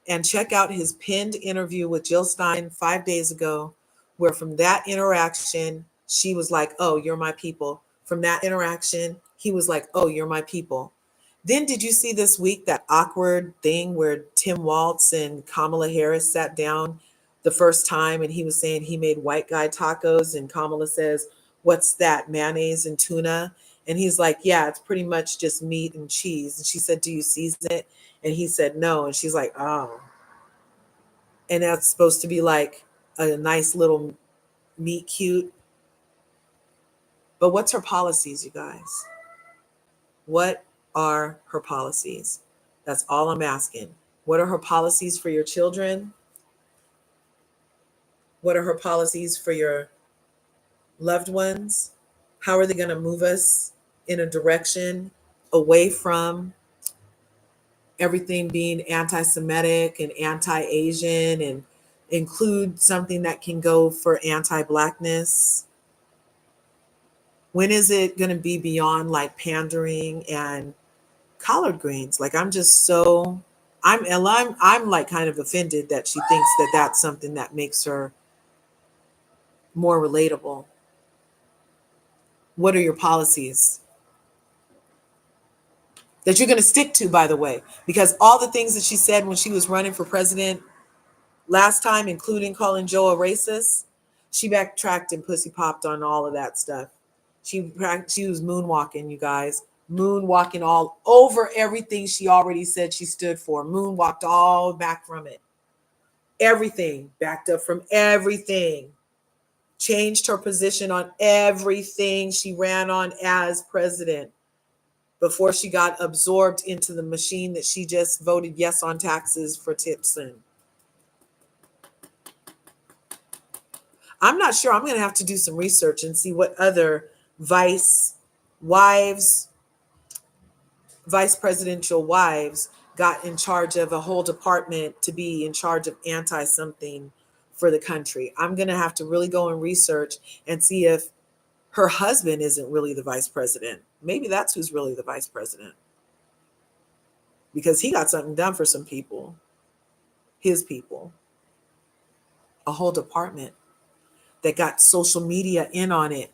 and check out his pinned interview with Jill Stein 5 days ago, where from that interaction, she was like, oh, you're my people. From that interaction, he was like, oh, you're my people. Then did you see this week that awkward thing where Tim Waltz and Kamala Harris sat down the first time, and he was saying he made white guy tacos, and Kamala says, what's that, mayonnaise and tuna? And he's like, yeah, it's pretty much just meat and cheese. And she said, do you season it? And he said no. And she's like, oh. And that's supposed to be like a nice little meet cute. But what's her policies, you guys? What are her policies? That's all I'm asking. What are her policies for your children? What are her policies for your loved ones? How are they going to move us in a direction away from everything being anti-Semitic and anti-Asian, and include something that can go for anti-Blackness? When is it going to be beyond like pandering and collard greens? Like, I'm just so, I'm like kind of offended that she thinks that that's something that makes her more relatable. What are your policies that you're going to stick to, by the way? Because all the things that she said when she was running for president last time, including calling Joe a racist, she backtracked and pussy popped on all of that stuff. She was moonwalking, you guys, moonwalking all over everything she already said she stood for. Moonwalked all back from it. Everything, backed up from everything. Changed her position on everything she ran on as president before she got absorbed into the machine that she just voted yes on taxes for tips in. I'm not sure. I'm going to have to do some research and see what other vice presidential wives got in charge of a whole department to be in charge of anti something for the country. I'm going to have to really go and research and see if her husband isn't really the vice president. Maybe that's who's really the vice president, because he got something done for some people, his people, a whole department that got social media in on it,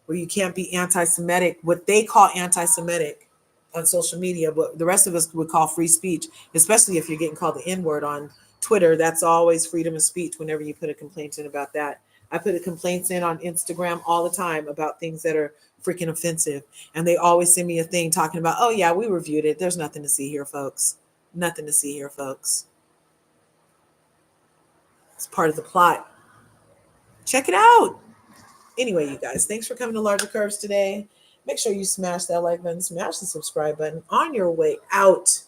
where you can't be anti-Semitic, what they call anti-Semitic on social media, but the rest of us would call free speech, especially if you're getting called the N-word on Twitter. That's always freedom of speech whenever you put a complaint in about that. I put a complaints in on Instagram all the time about things that are freaking offensive. And they always send me a thing talking about, oh yeah, we reviewed it. There's nothing to see here, folks. Nothing to see here, folks. It's part of the plot. Check it out. Anyway, you guys, thanks for coming to Larger Curves today. Make sure you smash that like button, smash the subscribe button on your way out.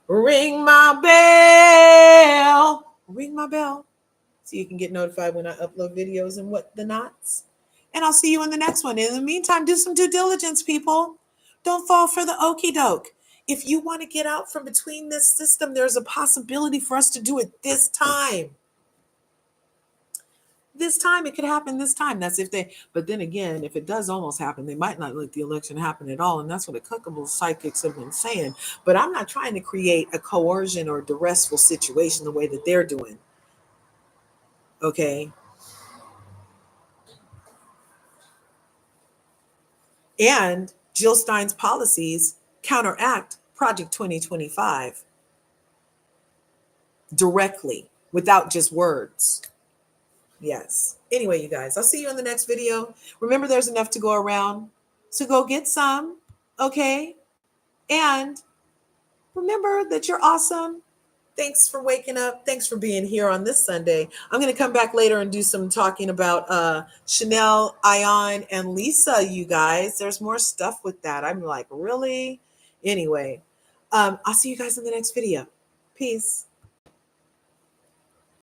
Ring my bell. Ring my bell so you can get notified when I upload videos and what the knots. And I'll see you in the next one. In the meantime, do some due diligence, people. Don't fall for the okie doke. If you want to get out from between this system, there's a possibility for us to do it this time. This time, it could happen this time. That's if they, but then again, if it does almost happen, they might not let the election happen at all. And that's what a couple of psychics have been saying. But I'm not trying to create a coercion or duressful situation the way that they're doing. Okay. And Jill Stein's policies counteract Project 2025 directly, without just words. Yes. Anyway, you guys, I'll see you in the next video. Remember, there's enough to go around, so go get some. Okay. And remember that you're awesome. Thanks for waking up. Thanks for being here on this Sunday. I'm going to come back later and do some talking about Chanel, Ion, and Lisa, you guys. There's more stuff with that. I'm like, really? Anyway, I'll see you guys in the next video. Peace.